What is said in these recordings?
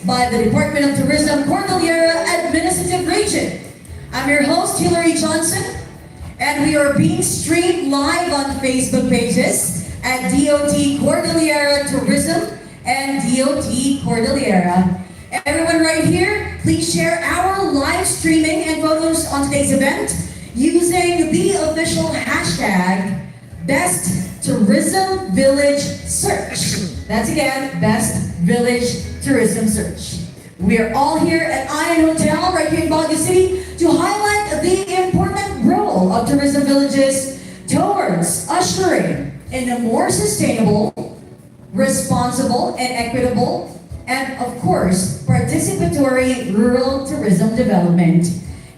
by the Department of Tourism, Cordillera Administrative Region. I'm your host, Hillary Johnson, and we are being streamed live on Facebook pages at DOT Cordillera Tourism and DOT Cordillera. Everyone right here, please share our live streaming and photos on today's event using the official hashtag Best Tourism Village Search. That's again, Best Village Tourism Search. We are all here at Ion Hotel right here in Baguio City to highlight the important role of tourism villages towards ushering in a more sustainable, responsible, and equitable, and of course, participatory rural tourism development.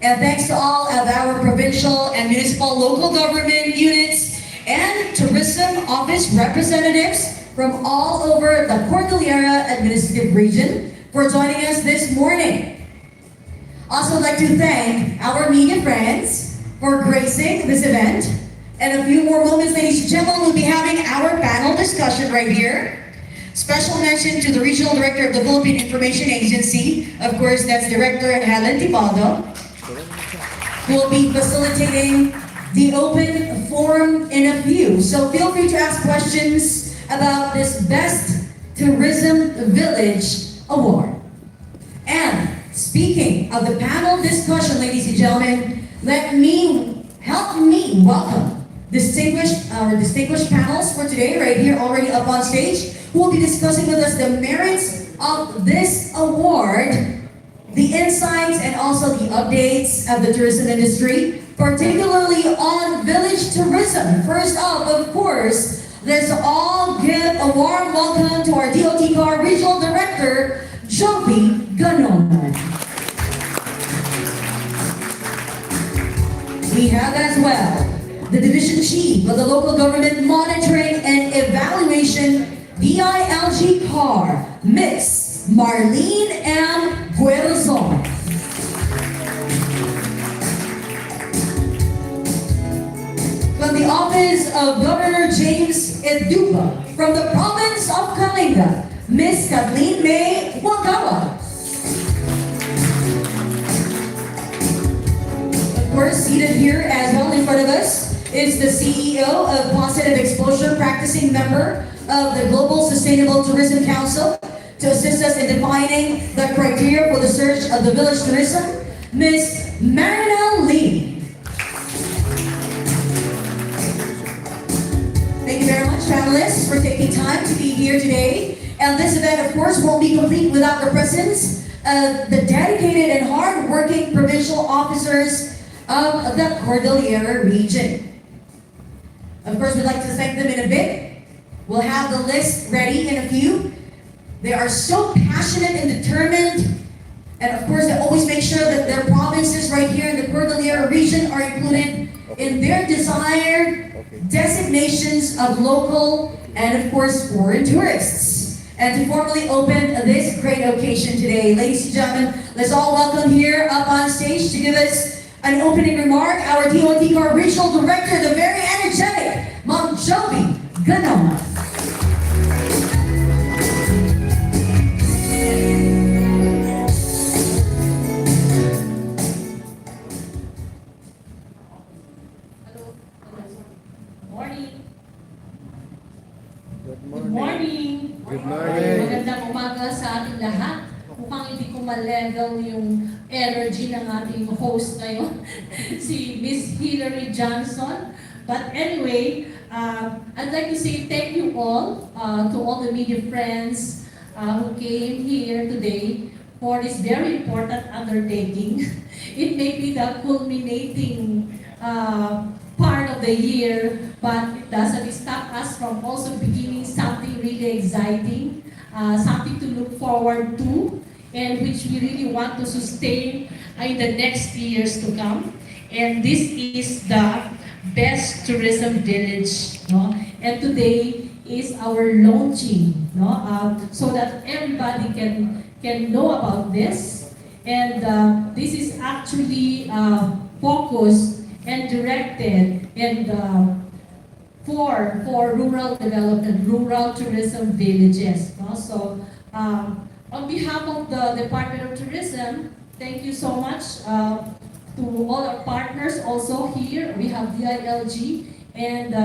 And thanks to all of our provincial and municipal local government units and tourism office representatives from all over the Cordillera Administrative Region for joining us this morning. Also, I'd like to thank our media friends for gracing this event. And a few more moments, ladies and gentlemen, we'll be having our panel discussion right here. Special mention to the Regional Director of the Philippine Information Agency. Of course, that's Director Helen Tibaldo, who will be facilitating the open forum in a few. So feel free to ask questions about this Best Tourism Village Award. And speaking of the panel discussion, ladies and gentlemen, help me welcome distinguished panels for today, right here, already up on stage, who will be discussing with us the merits of this award, the insights and also the updates of the tourism industry, particularly on village tourism. First up, of course, let's all give a warm welcome to our DOT Car Regional Director, Joby Ganon. We have as well the Division Chief of the Local Government Monitoring and Evaluation, DILG CAR, Miss Marlene M. Guerzon. From the Office of Governor James Eduba, from the Province of Kalinga, Miss Kathleen May Wagawa. Of course, seated here as well in front of us is the CEO of Positive Exposure, practicing member of the Global Sustainable Tourism Council, to assist us in defining the criteria for the search of the village tourism, Ms. Marina Lee. Thank you very much, panelists, for taking time to be here today. And this event, of course, won't be complete without the presence of the dedicated and hard-working provincial officers of the Cordillera region. Of course, we'd like to thank them in a bit. We'll have the list ready in a few. They are so passionate and determined. And of course, they always make sure that their provinces right here in the Cordillera region are included in their desired designations of local and of course foreign tourists. And to formally open this great occasion today, ladies and gentlemen, let's all welcome here up on stage to give us an opening remark, our DOT Car Regional Director, the very energetic Ma'am Joby Ganon. Good morning. Magandang umaga sa ating lahat. Mukhang hindi ko ma-level yung energy ng ating host ngayon, si Miss Hillary Johnson. But anyway, I'd like to say thank you all to all the media friends who came here today for this very important undertaking. It may be the culminating part of the year, but it doesn't stop us from also beginning something really exciting, something to look forward to, and which we really want to sustain in the next years to come. And this is the Best Tourism Village, no? And today is our launching, no? So that everybody can know about this. And this is actually focused and directed and for rural development, rural tourism villages. No? So On behalf of the Department of Tourism, thank you so much to all our partners also here. We have DILG and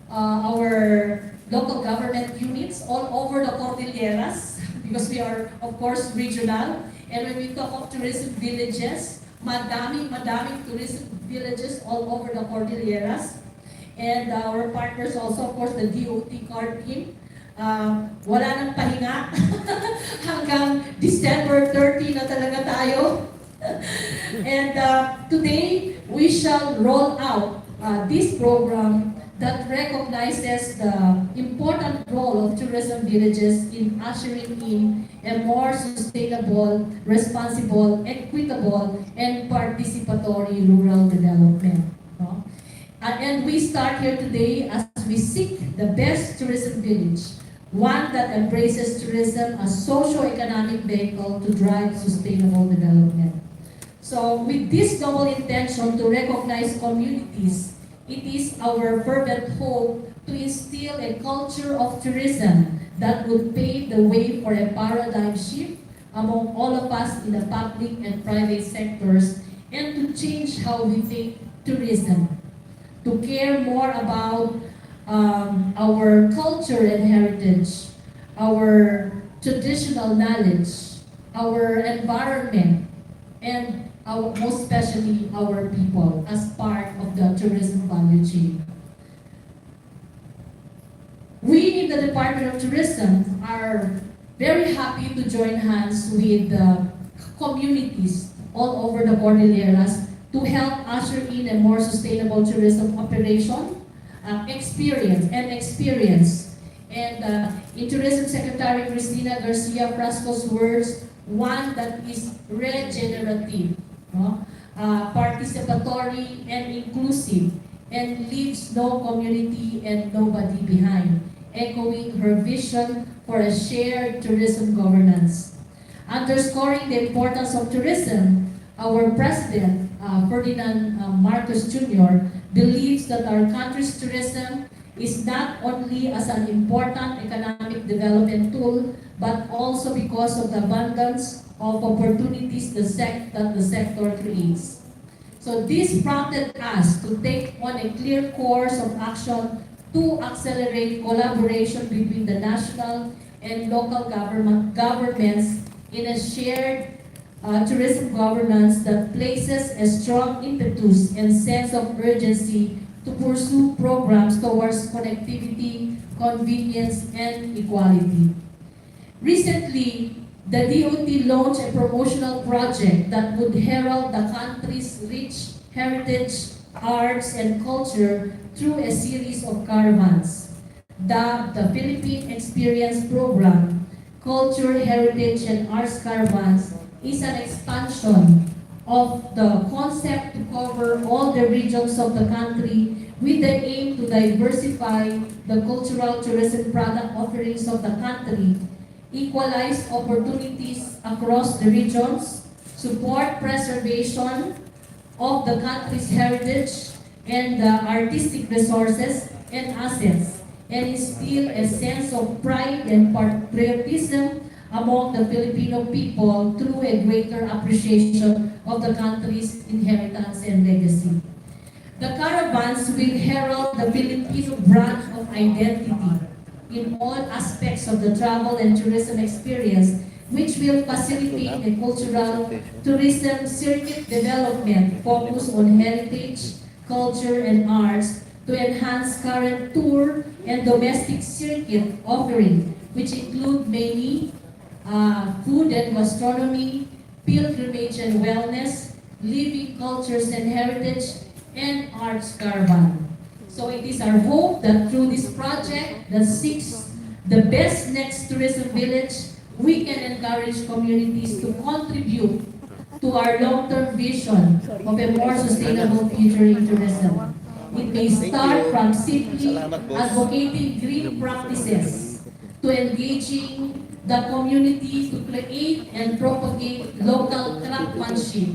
our local government units all over the Cordilleras because we are, of course, regional. And when we talk of tourism villages, madaming tourism villages all over the Cordilleras. And our partners also, of course, the DOT Cordi. Wala nang pahinga hanggang December 30 na talaga tayo. And today, we shall roll out this program that recognizes the important role of tourism villages in ushering in a more sustainable, responsible, equitable, and participatory rural development. No? And we start here today as we seek the best tourism village, one that embraces tourism as socio-economic vehicle to drive sustainable development. So with this noble intention to recognize communities, it is our fervent hope to instill a culture of tourism that would pave the way for a paradigm shift among all of us in the public and private sectors and to change how we think tourism, to care more about our culture and heritage, our traditional knowledge, our environment, and most especially our people as part of the tourism value chain. We in the Department of Tourism are very happy to join hands with communities all over the Cordilleras to help usher in a more sustainable tourism operation, experience. And in Tourism Secretary Cristina Garcia Frasco's words, one that is regenerative, no? Participatory and inclusive, and leaves no community and nobody behind, echoing her vision for a shared tourism governance. Underscoring the importance of tourism, our President, Ferdinand Marcos Jr., believes that our country's tourism is not only as an important economic development tool, but also because of the abundance of opportunities that the sector creates. So this prompted us to take on a clear course of action to accelerate collaboration between the national and local governments in a shared tourism governance that places a strong impetus and sense of urgency to pursue programs towards connectivity, convenience, and equality. Recently, the DOT launched a promotional project that would herald the country's rich heritage, arts, and culture through a series of caravans. Dubbed the Philippine Experience Program, Culture, Heritage, and Arts Caravans is an expansion of the concept to cover all the regions of the country with the aim to diversify the cultural tourism product offerings of the country, equalize opportunities across the regions, support preservation of the country's heritage and artistic resources and assets, and instill a sense of pride and patriotism among the Filipino people through a greater appreciation of the country's inheritance and legacy. The caravans will herald the Filipino brand of identity in all aspects of the travel and tourism experience, which will facilitate a cultural tourism circuit development focused on heritage, culture, and arts to enhance current tour and domestic circuit offering, which include many food and gastronomy, pilgrimage and wellness, living cultures and heritage, and arts caravan. So it is our hope that through this project that seeks the best next tourism village, we can encourage communities to contribute to our long-term vision of a more sustainable future in tourism. It may start from simply advocating green practices to engaging the community to create and propagate local craftsmanship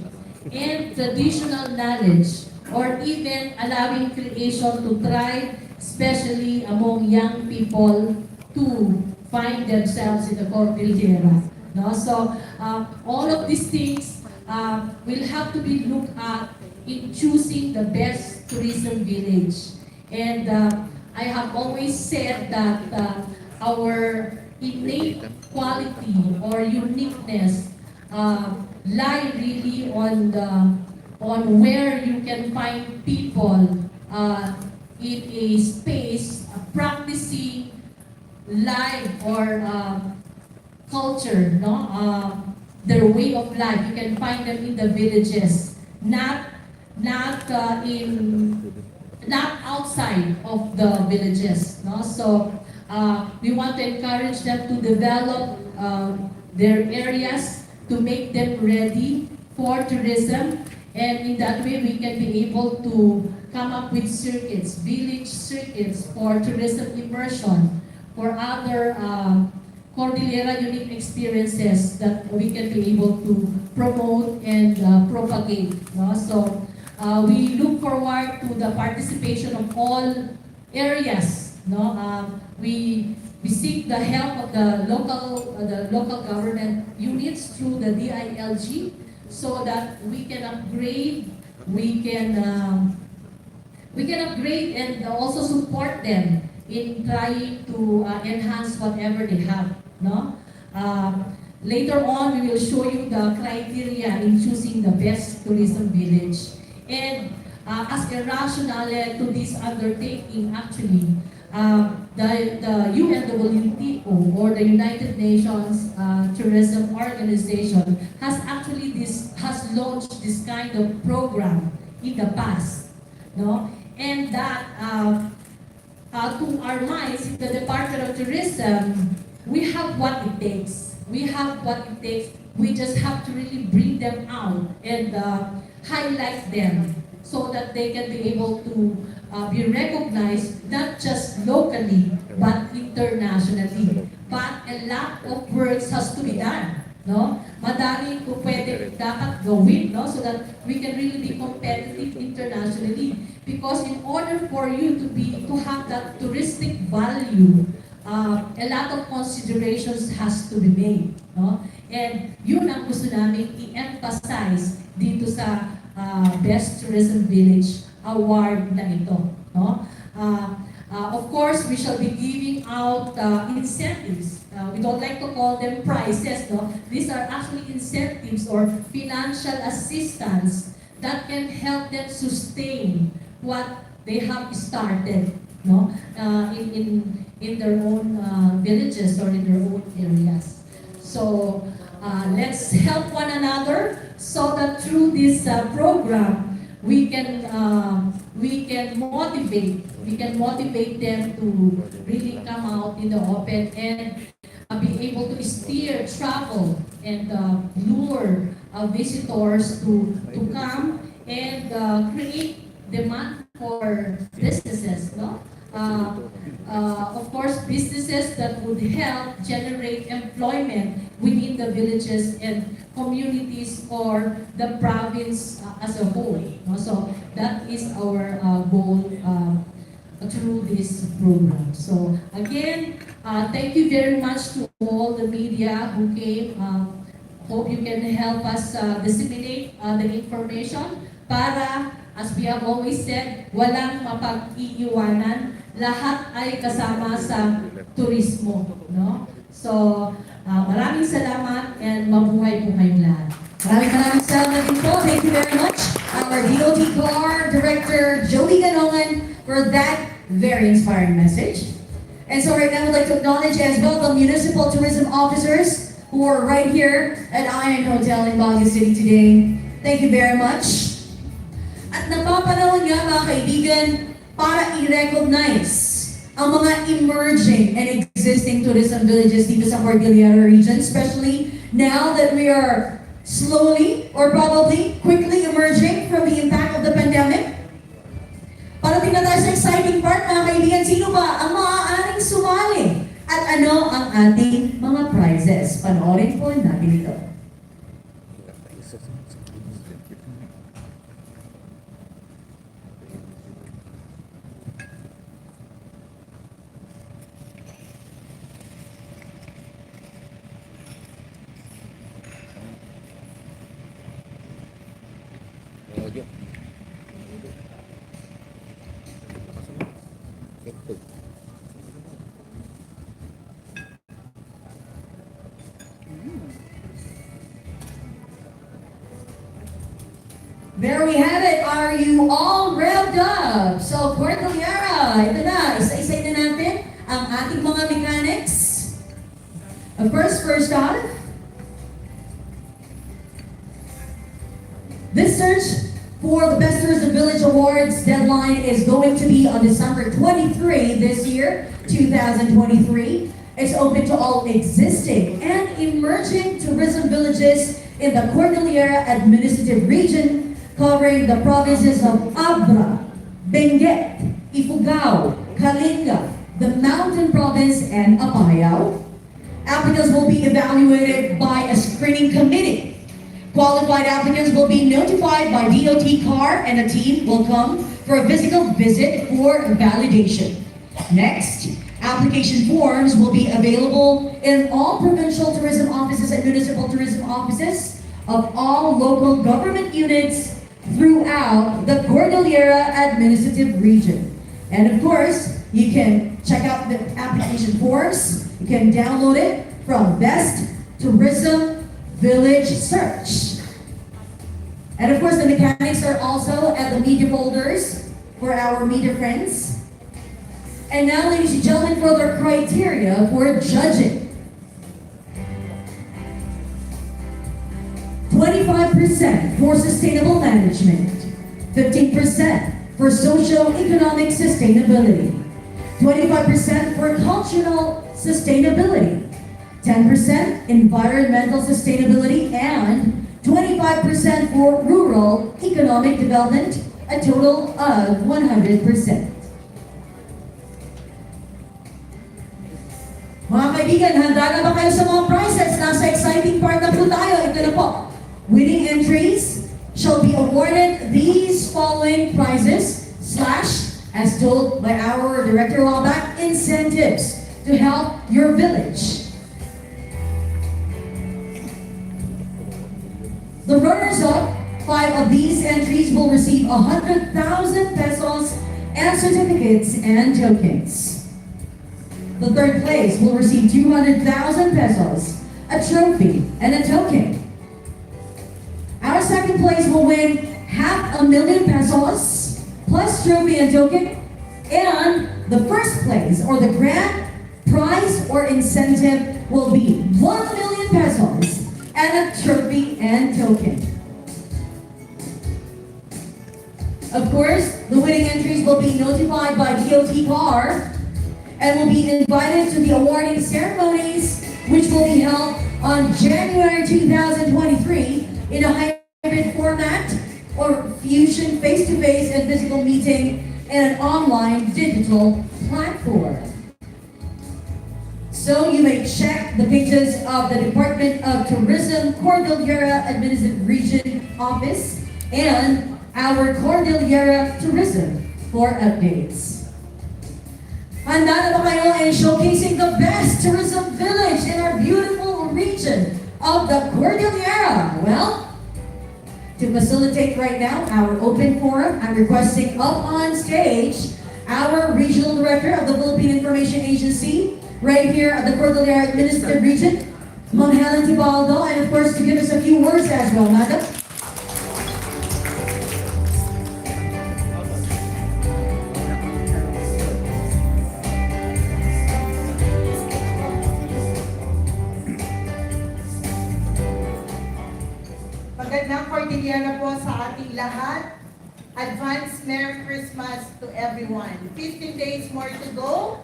and traditional knowledge, or even allowing creation to thrive, especially among young people to find themselves in the Cordillera. No? So all of these things will have to be looked at in choosing the best tourism village. And I have always said that our innate quality or uniqueness lie really on where you can find people in a space practicing life or culture, no, their way of life. You can find them in the villages, not in not outside of the villages, no. So we want to encourage them to develop their areas to make them ready for tourism, and in that way we can be able to come up with circuits, village circuits for tourism immersion, for other Cordillera unique experiences that we can be able to promote and propagate. No? So we look forward to the participation of all areas. No? We seek the help of the local government units through the DILG so that we can upgrade, we can upgrade and also support them in trying to enhance whatever they have. No? Later on, we will show you the criteria in choosing the best tourism village. And as a rationale to this undertaking, actually, the UNWTO, or the United Nations Tourism Organization, has launched this kind of program in the past. No? And that, to our minds, in the Department of Tourism, we have what it takes. We have what it takes. We just have to really bring them out and highlight them so that they can be able to be recognized not just locally but internationally. But a lot of works has to be done. No? Madami po pwede dapat gawin, no? So that we can really be competitive internationally. Because in order for you to have that touristic value, a lot of considerations has to be made. No? And yun ang gusto namin i-emphasize dito sa Best Tourism Village Award na ito. No? Of course, we shall be giving out incentives. We don't like to call them prizes. No? These are actually incentives or financial assistance that can help them sustain what they have started, no, in their own villages or in their own areas. So let's help one another so that through this program we can motivate them to really come out in the open and be able to steer travel and lure visitors to come and create demand for businesses, no? Of course, businesses that would help generate employment within the villages and communities or the province as a whole. No? So that is our goal through this program. So again, thank you very much to all the media who came. Hope you can help us disseminate the information para, as we have always said, walang mapag-iiwanan. Lahat ay kasama sa turismo. No? So, maraming salamat and mabuhay po kayong lahat. Maraming salamat din po. Thank you very much, our DOT Car Director, Joey Ganongan, for that very inspiring message. And so right now, I'd like to acknowledge as well the municipal tourism officers who are right here at Iron Hotel in Baguio City today. Thank you very much. At napapanahon nga mga kaibigan para i-recognize ang mga emerging and existing tourism villages dito sa Cordillera region, especially now that we are slowly or probably quickly emerging from the impact of the pandemic. Parating na tayo sa exciting part mga kaibigan, sino ba ang maaaring sumali? At ano ang ating mga prizes? Panoorin po natin ito. audio. There we have it. Are you all revved up? So, Cordillera, ito na. Isa-isa na natin ang ating mga mechanics. Of course, first off, this search for the Best Tourism Village Awards deadline is going to be on December 23 this year, 2023. It's open to all existing and emerging tourism villages in the Cordillera Administrative Region, covering the provinces of Abra, Benguet, Ifugao, Kalinga, the Mountain Province, and Apayao. Applicants will be evaluated by a screening committee. Qualified applicants will be notified by DOT CAR, and a team will come for a physical visit for validation. Next, application forms will be available in all provincial tourism offices and municipal tourism offices of all local government units throughout the Cordillera Administrative Region. And of course, you can check out the application forms. You can download it from Best Tourism Village Search. And of course, the mechanics are also at the media folders for our media friends. And now, ladies and gentlemen, for their criteria for judging. 25% for sustainable management, 15% for socio-economic sustainability, 25% for cultural sustainability, 10% environmental sustainability, and 25% for rural economic development, a total of 100%. Mga kaibigan, handa na ba kayo sa mga prizes? Nasa exciting part na po tayo. Ito na po. Winning entries shall be awarded these following prizes / as told by our director a while back, incentives to help your village. The runners-up, 5 of these entries will receive 100,000 pesos and certificates and tokens. The third place will receive 200,000 pesos, a trophy, and a token. Our second place will win 500,000 pesos, plus trophy and token. And the first place, or the grand prize or incentive, will be 1,000,000 pesos and a trophy and token. Of course, the winning entries will be notified by DOT CAR and will be invited to the awarding ceremonies, which will be held on January 2023 in a hybrid format or fusion face-to-face and physical meeting in an online digital platform. So you may check the pages of the Department of Tourism Cordillera Administrative Region Office and our Cordillera Tourism for updates. Handa na ba kayo in showcasing the best tourism village in our beautiful region of the Cordillera? Well, to facilitate right now our open forum, I'm requesting up on stage our Regional Director of the Philippine Information Agency, right here at the Cordillera Administrative Region, Ma'am Helen Tibaldo, and of course to give us a few words as well, Madam. Magandang Cordillera po sa ating lahat. Advance Merry Christmas to everyone. 15 days more to go.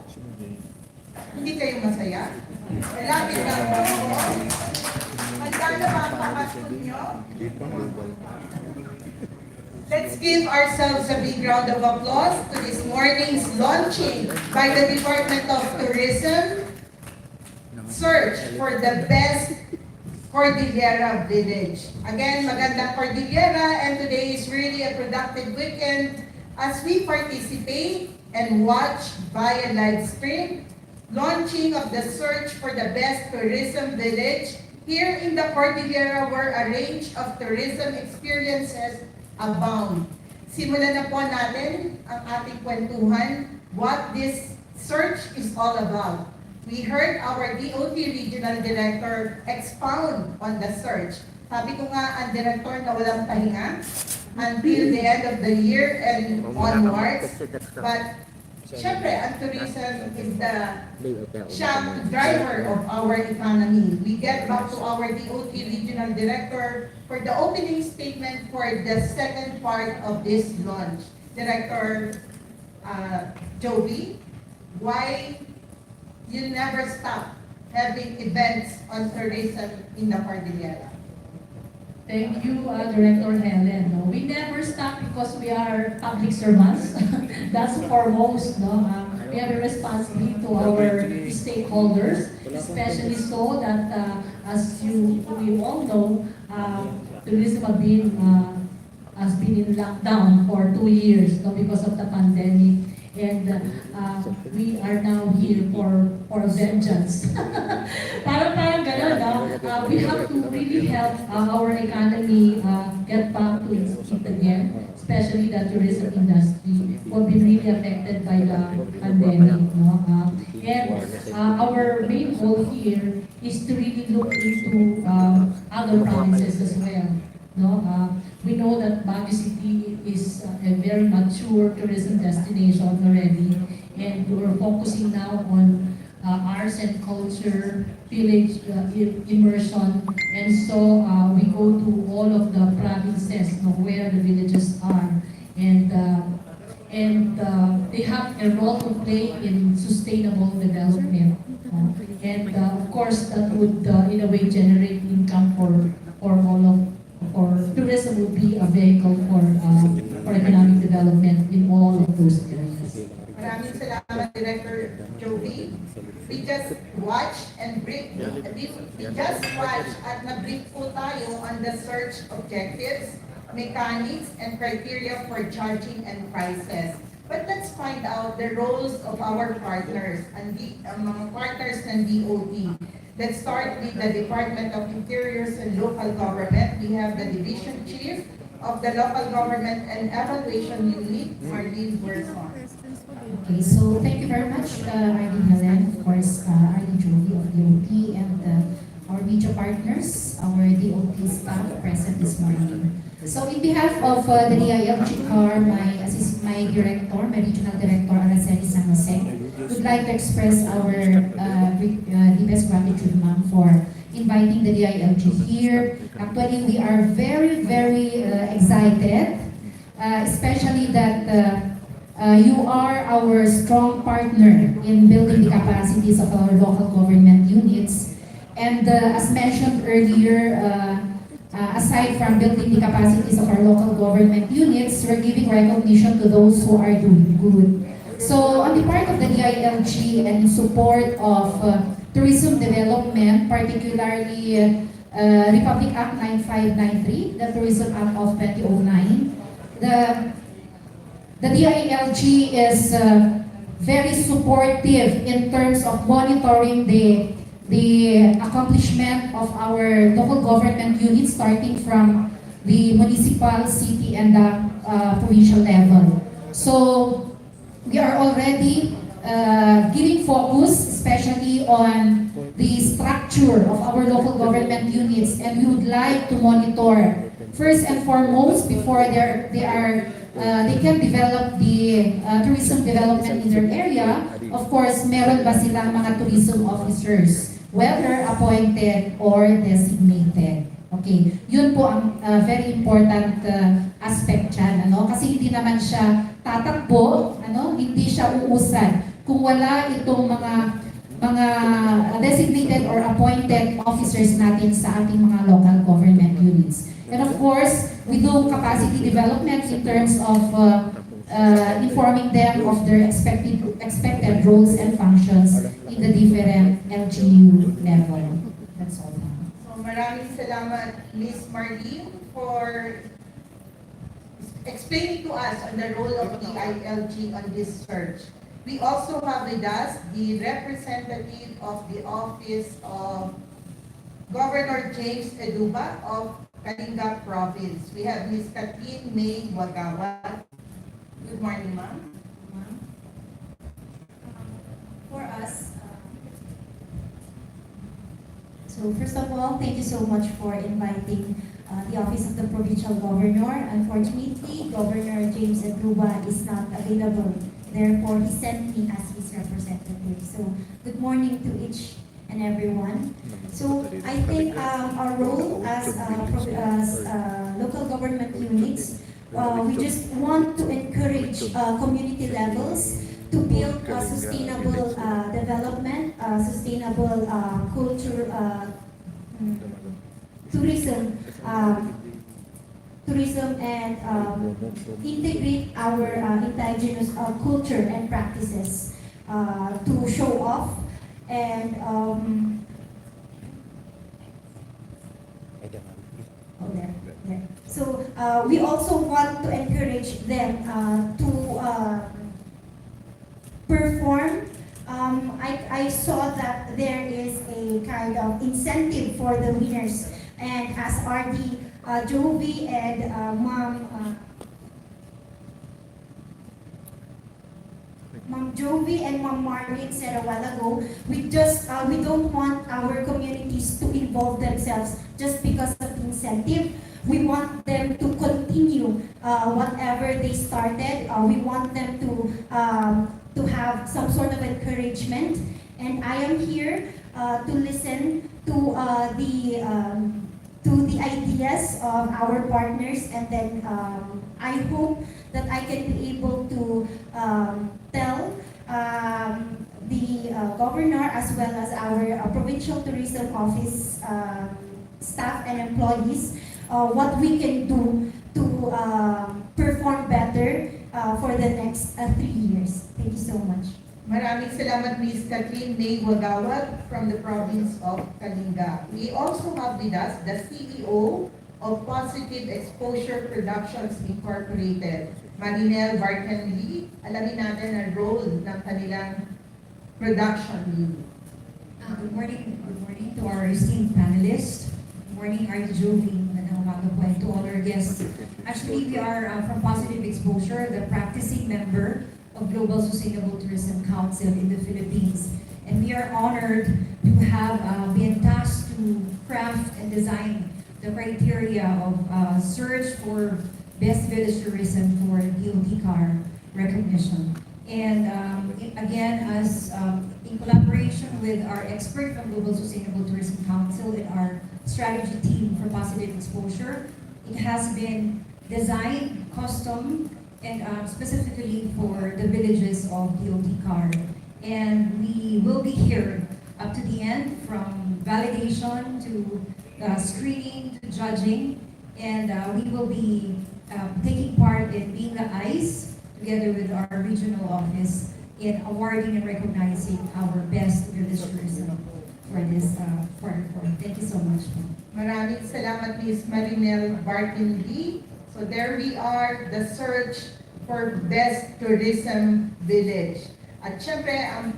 Hindi kayo masaya? Malapit na po. Handa na ba ang pakaskon nyo? Let's give ourselves a big round of applause to this morning's launching by the Department of Tourism search for the best Cordillera Village. Again, magandang Cordillera, and today is really a productive weekend as we participate and watch via live stream launching of the search for the best tourism village here in the Cordillera, where a range of tourism experiences abound. Simulan na po natin ang ating kwentuhan, what this search is all about. We heard our DOT Regional Director expound on the search. Sabi ko nga, ang director na walang pahinga until the end of the year and onwards. But syempre, ang tourism is the shock driver of our economy. We get back to our DOT Regional Director for the opening statement for the second part of this launch. Director Joby, why you never stop having events on tourism in the Cordillera? Thank you, Director Helen. No, we never stop because we are public servants. That's foremost. No? We have a responsibility to our stakeholders, especially so that, as we all know, tourism has been in lockdown for 2 years, no, because of the pandemic. And we are now here for vengeance. parang gano'n, no? We have to really help our economy get back to its feet again, especially the tourism industry will be really affected by the pandemic. No? And our main goal here is to really look into other provinces as well. No, we know that Baguio City is a very mature tourism destination already, and we're focusing now on arts and culture, village immersion, and so we go to all of the provinces, no, where the villages are, and they have a role to play in sustainable development, and of course that would in a way generate income for all of. Or tourism would be a vehicle for economic development in all of those areas. Maraming salamat, Director Joby. We just watched and brief, we just watched at na-brief po tayo on the search objectives, mechanics, and criteria for judging and prices. But let's find out the roles of our partners, and mga partners ng DOT. Let's start with the Department of Interiors and Local Government. We have the Division Chief of the Local Government and Evaluation Unit, Marlene Burson. Okay, so thank you very much, Arlene Helen, of course, Arlene Joby of DOT, and our media partners, our DOT staff present this morning. So in behalf of the DILG CAR, my director, my regional director, Araceli San Jose, would like to express our deepest gratitude, ma'am, for inviting the DILG here. Actually, we are very, very excited, especially that you are our strong partner in building the capacities of our local government units. And as mentioned earlier, aside from building the capacities of our local government units, we're giving recognition to those who are doing good. So on the part of the DILG and in support of tourism development, particularly Republic Act 9593, the Tourism Act of 2009, the DILG is very supportive in terms of monitoring the accomplishment of our local government units, starting from the municipal, city, and the provincial level. So we are already giving focus, especially on the structure of our local government units, and we would like to monitor first and foremost before they can develop the tourism development in their area. Of course, meron ba silang mga tourism officers, whether appointed or designated. Okay, yun po ang very important aspect dyan, ano? Kasi hindi naman siya tatakbo, ano? Hindi siya uusad kung wala itong mga designated or appointed officers natin sa ating mga local government units. And of course, we do capacity development in terms of informing them of their expected roles and functions in the different LGU level. That's all. So maraming salamat, Ms. Marlene, for explaining to us on the role of the ILG on this search. We also have with us the representative of the Office of Governor James Eduba of Kalinga Province. We have Ms. Kathleen May Wagawat. Good morning, ma'am. For us. So first of all, thank you so much for inviting the Office of the Provincial Governor. Unfortunately, Governor James Edruba is not available. Therefore, he sent me as his representative. So good morning to each and everyone. So I think our role as local government units, we just want to encourage community levels to build a sustainable development, sustainable culture, tourism, and integrate our indigenous culture and practices to show off and there. So we also want to encourage them to perform. I saw that there is a kind of incentive for the winners, and as RD Jovi and Ma'am Jovi and Ma'am Marlene said a while ago, we don't want our communities to involve themselves just because of incentive. We want them to continue whatever they started. We want them to have some sort of encouragement. And I am here to listen to the ideas of our partners, and then I hope that I can be able to tell the governor as well as our provincial tourism office staff and employees what we can do to perform better for the next 3 years. Thank you so much. Maraming salamat, Ms. Kathleen May Wagawat from the province of Kalinga. We also have with us the CEO of Positive Exposure Productions Incorporated, Marinel Barkenly. Alamin natin ang role ng kanilang production unit. Good morning to our esteemed panelists. Good morning, RD Jovi, magandang umaga po, and to all our guests. Actually, we are from Positive Exposure, the practicing member of Global Sustainable Tourism Council in the Philippines. And we are honored to have been tasked to craft and design the criteria of search for best village tourism for DOT car recognition. And again, as in collaboration with our expert from Global Sustainable Tourism Council and our strategy team for Positive Exposure, it has been designed custom and specifically for the villages of DOT car. And we will be here up to the end, from validation to screening to judging, and we will be taking part in being the eyes together with our regional office in awarding and recognizing our best village tourism for this quarter four. Thank you so much. Maraming salamat, Ms. Marinel Barkenly. So there we are, the search for best tourism village. At syempre, ang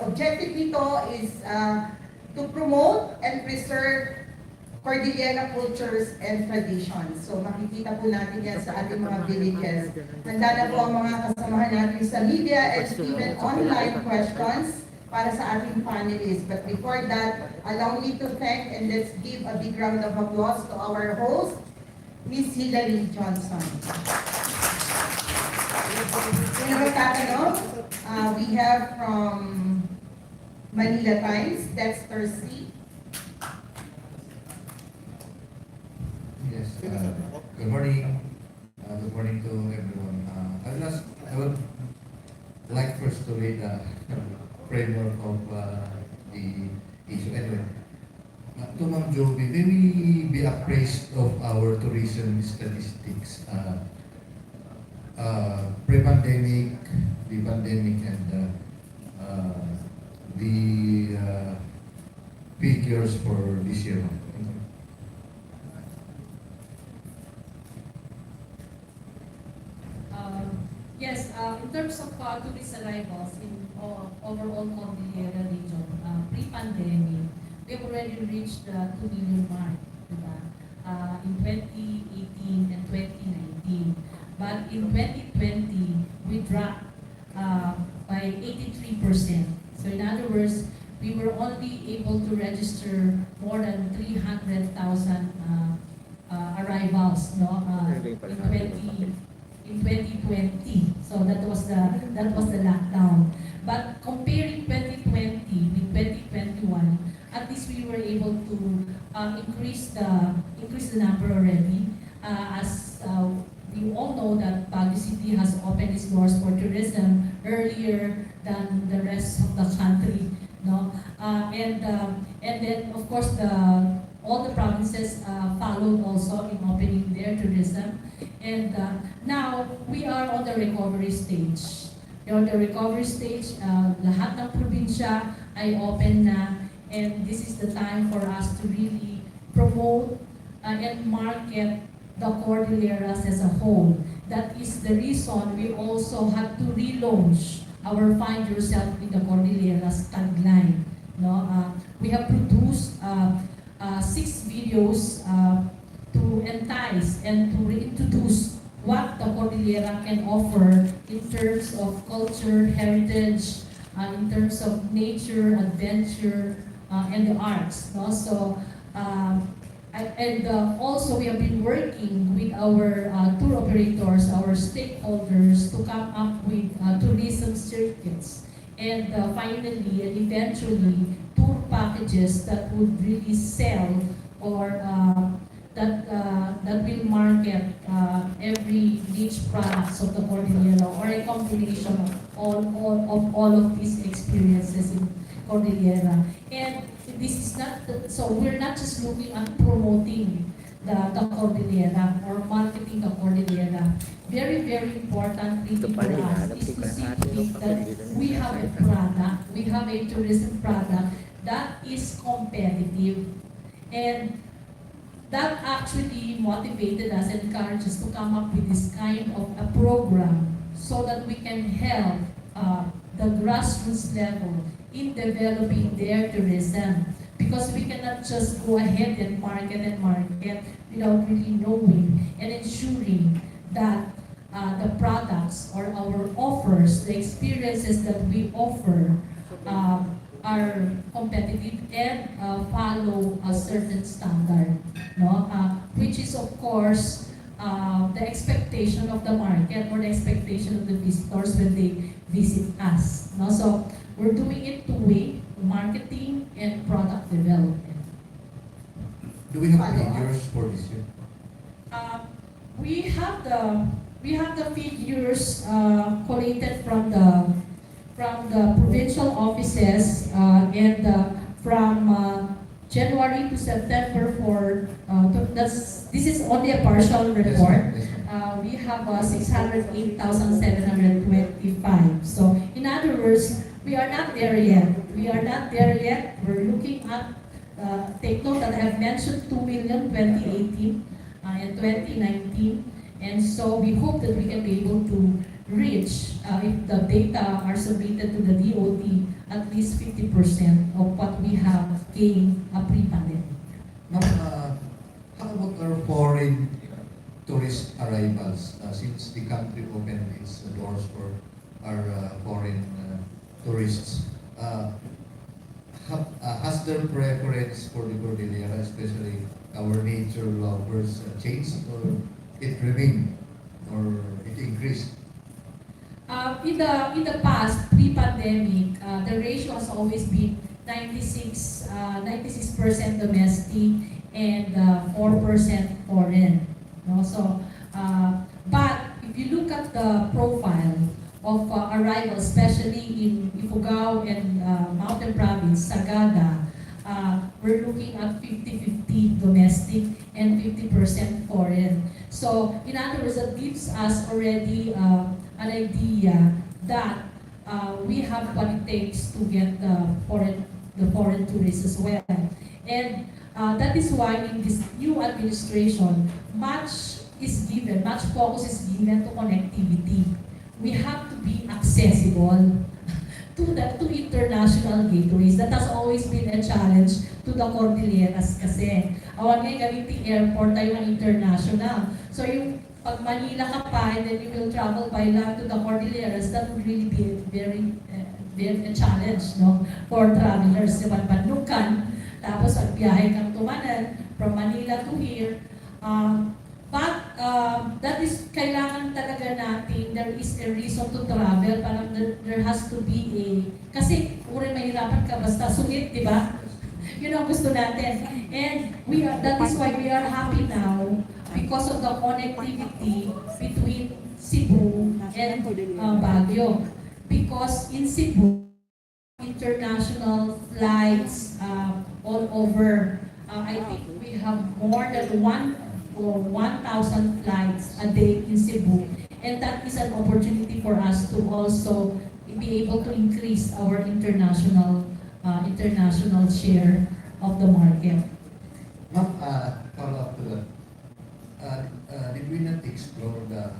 objective nito is to promote and preserve Cordillera cultures and traditions. So makikita po natin yan sa ating mga villages. Handa na po ang mga kasamahan natin sa media and even online questions para sa ating panelists. But before that, allow me to thank and let's give a big round of applause to our host, Ms. Hilary Johnson. Sino magtatanong? We have from Manila Times, Dexter C. Yes, good morning. Good morning to everyone. I would like first to read the framework of the issue. Anyway, to Ma'am Jovi, may we be appraised of our tourism statistics, pre-pandemic, the pandemic, and the figures for this year? Yes, in terms of tourist arrivals in overall Cordillera region, pre-pandemic, we have already reached the 2 million mark. Diba? in 2020, we dropped by 83%. So in other words, we were only able to register more than 300,000 arrivals, no, in 2020. So that was the lockdown. But comparing 2020 with 2021, at least we were able to increase the number already. As we all know that Baguio City has opened its doors for tourism earlier than the rest of the country, no? And then of course all the provinces followed also in opening their tourism. And now we are on the recovery stage. We're on the recovery stage. Lahat ng probinsya ay open na, and this is the time for us to really promote and market the Cordilleras as a whole. That is the reason we also had to relaunch our Find Yourself in the Cordilleras tagline. No, we have produced 6 videos to entice and to reintroduce what the Cordillera can offer in terms of culture, heritage, in terms of nature, adventure, and the arts. No? So, also we have been working with our tour operators, our stakeholders, to come up with tourism circuits, and finally and eventually tour packages that would really sell, or that will market every niche products of the Cordillera, or a combination of all of these experiences in Cordillera. And this is not, so we're not just looking at promoting the Cordillera or marketing the Cordillera. Very, very importantly for us is to see that we have a product, we have a tourism product that is competitive, and that actually motivated us and encouraged us to come up with this kind of a program so that we can help the grassroots level in developing their tourism. Because we cannot just go ahead and market without really knowing and ensuring that the products or our offers, the experiences that we offer are competitive and follow a certain standard, no? Which is of course the expectation of the market or the expectation of the visitors when they visit us. No? So we're doing it two-way, marketing and product development. Do we have figures for this year? We have the figures collated from the provincial offices, and from January to September this is only a partial report. We have 608,725. So in other words, we are not there yet. We're looking at, take note that I have mentioned 2 million 2018 and 2019. And so we hope that we can be able to reach, if the data are submitted to the DOT, at least 50% of what we have gained pre-pandemic. Now, how about our foreign tourist arrivals? Since the country opened its doors for our foreign tourists, has their preference for the Cordillera, especially our nature lovers, changed, or it remained, or it increased? In the past, pre-pandemic, the ratio has always been 96% domestic and 4% foreign. No? So, but if you look at the profile of arrivals, especially in Ifugao and Mountain Province, Sagada, we're looking at 50-50 domestic and 50% foreign. So, in other words, that gives us already an idea that we have what it takes to get the foreign tourists as well. And that is why in this new administration, much focus is given to connectivity. We have to be accessible to international gateways. That has always been a challenge to the Cordilleras kasi. Awan ngayon gamitin airport tayo ng international. So yung pag Manila ka pa, and then you will travel by land to the Cordilleras, that would really be very a challenge, no? For travelers, diba? Banlukan, tapos biyahe kang tumanan from Manila to here. But that is, kailangan talaga natin, there is a reason to travel, parang there has to be a, kasi uri mahirapan ka basta sungit, di ba? Yun ang gusto natin. And that is why we are happy now because of the connectivity between Cebu and Baguio. Because in Cebu, international flights all over, I think we have more than 1,000 flights a day in Cebu. And that is an opportunity for us to also be able to increase our international share of the market. Ma'am, follow up to that. Did we not explore the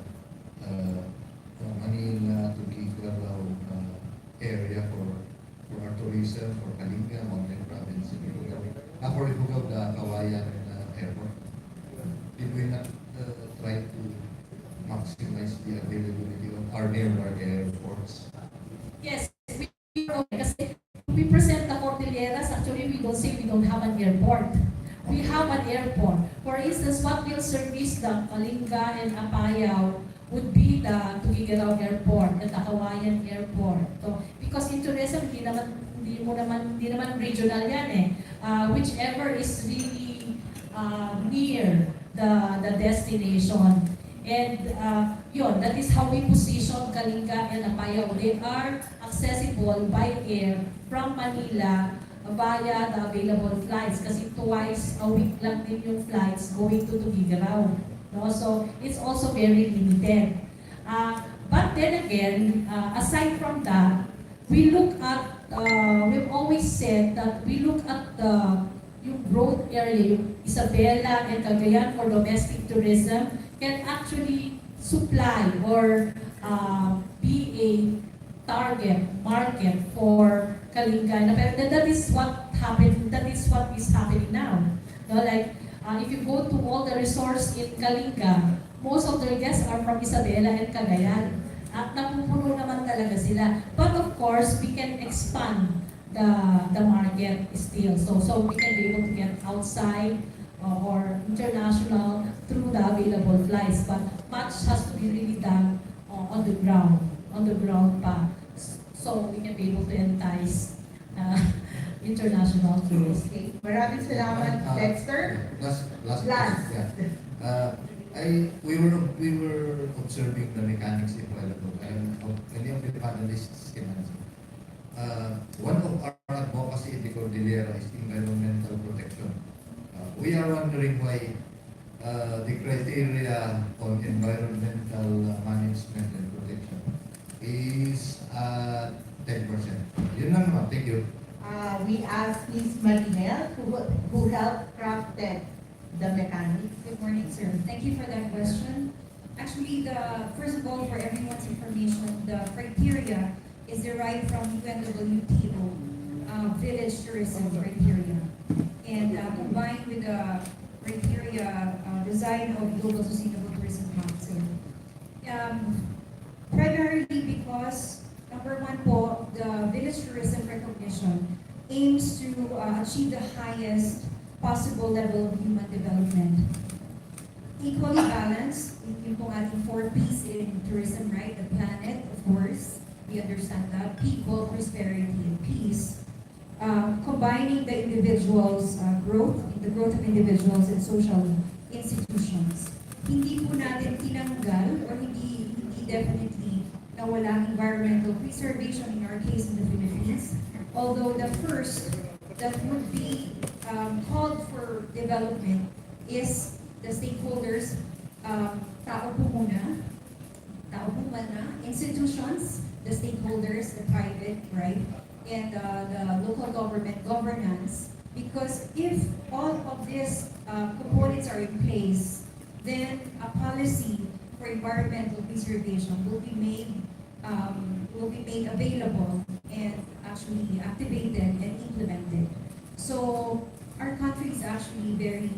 Manila to Kigalao area for our tourism, for Kalinga, Mountain Province, for the Kawayan Airport? Did we not try to maximize the availability of our nearby airports? Yes, we present the Cordilleras. Actually, we don't say we don't have an airport. We have an airport. For instance, what will service the Kalinga and Apayao would be the Tuguegarao Airport, the Kawayan Airport. So, because in tourism, hindi naman regional yan eh. Whichever is really near the destination. And yun, that is how we position Kalinga and Apayao. They are accessible by air from Manila via the available flights. Kasi twice a week lang din yung flights going to Tuguegarao. No? So it's also very limited. But then again, aside from that, we look at, we've always said that we look at yung growth area, yung Isabela and Cagayan for domestic tourism can actually supply or be a target market for Kalinga. That is what happened. That is what is happening now. No, like if you go to all the resorts in Kalinga, most of their guests are from Isabela and Cagayan. At napupuno naman talaga sila. But of course, we can expand the market still. So we can be able to get outside or international through the available flights. But much has to be really done on the ground pa. So we can be able to entice international tourists. Okay. Maraming salamat, Dexter. Last. Yeah. We were observing the mechanics a while ago, and many of the panelists can answer. One of our advocacy in the Cordillera is environmental protection. We are wondering why the criteria on environmental management and protection is 10%. Yun lang naman. Thank you. We asked Ms. Marinel who helped crafted the mechanics. Good morning, sir. Thank you for that question. Actually, first of all, for everyone's information, the criteria is derived from UNWTO village tourism criteria, and combined with the criteria design of Global Sustainable Tourism Council. Primarily because, number one po, the village tourism recognition aims to achieve the highest possible level of human development. Equally balanced, yung pong ating 4 P's in tourism, right? The planet, of course, we understand that. People, prosperity, and peace. Combining the individuals' growth, the growth of individuals and social institutions. Hindi po natin tinanggal or hindi definitely nawala ang environmental preservation in our case in the Philippines. Although the first that would be called for development is the stakeholders, tao po muna, institutions, the stakeholders, the private, right, and the local government governance. Because if all of these components are in place, then a policy for environmental preservation will be made available and actually activated and implemented. So our country is actually very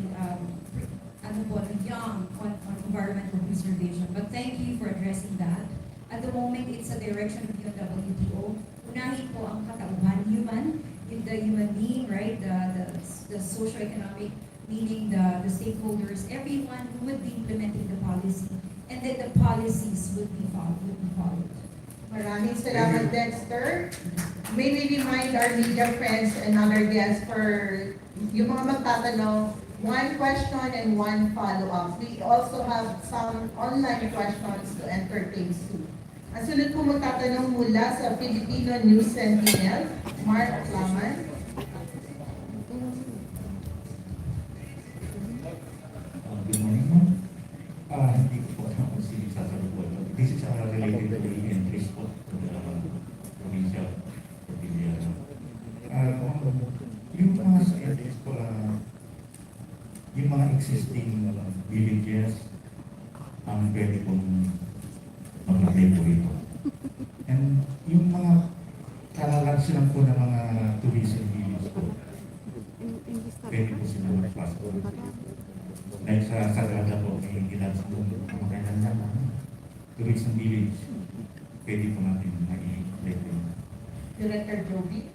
young on environmental preservation. But thank you for addressing that. At the moment, it's a direction of the WTO. Unahin po ang katauhan, human, in the human being, right? The socio-economic, meaning the stakeholders, everyone who would be implementing the policy, and then the policies would be followed. Maraming salamat, Dexter. May we remind our media friends and other guests for yung mga magtatanong, one question and one follow-up. We also have some online questions to entertain soon. Ang sunod po magtatanong mula sa Filipino News Sentinel, Mark Laman. Good morning, ma'am. Hindi ko po alam kung sino sasagot po. This is related to the entries po to the provincial pavilion. Yung mga entries po, yung mga existing villages, ang pwede pong maglagay po ito. And yung mga kalalagsinan po ng mga tourism villages po, pwede po sila magpasok. Dahil sa Sagrada po, may ginagawa po ang kailangan na tourism village, pwede po natin mag-i-play. Director Joby.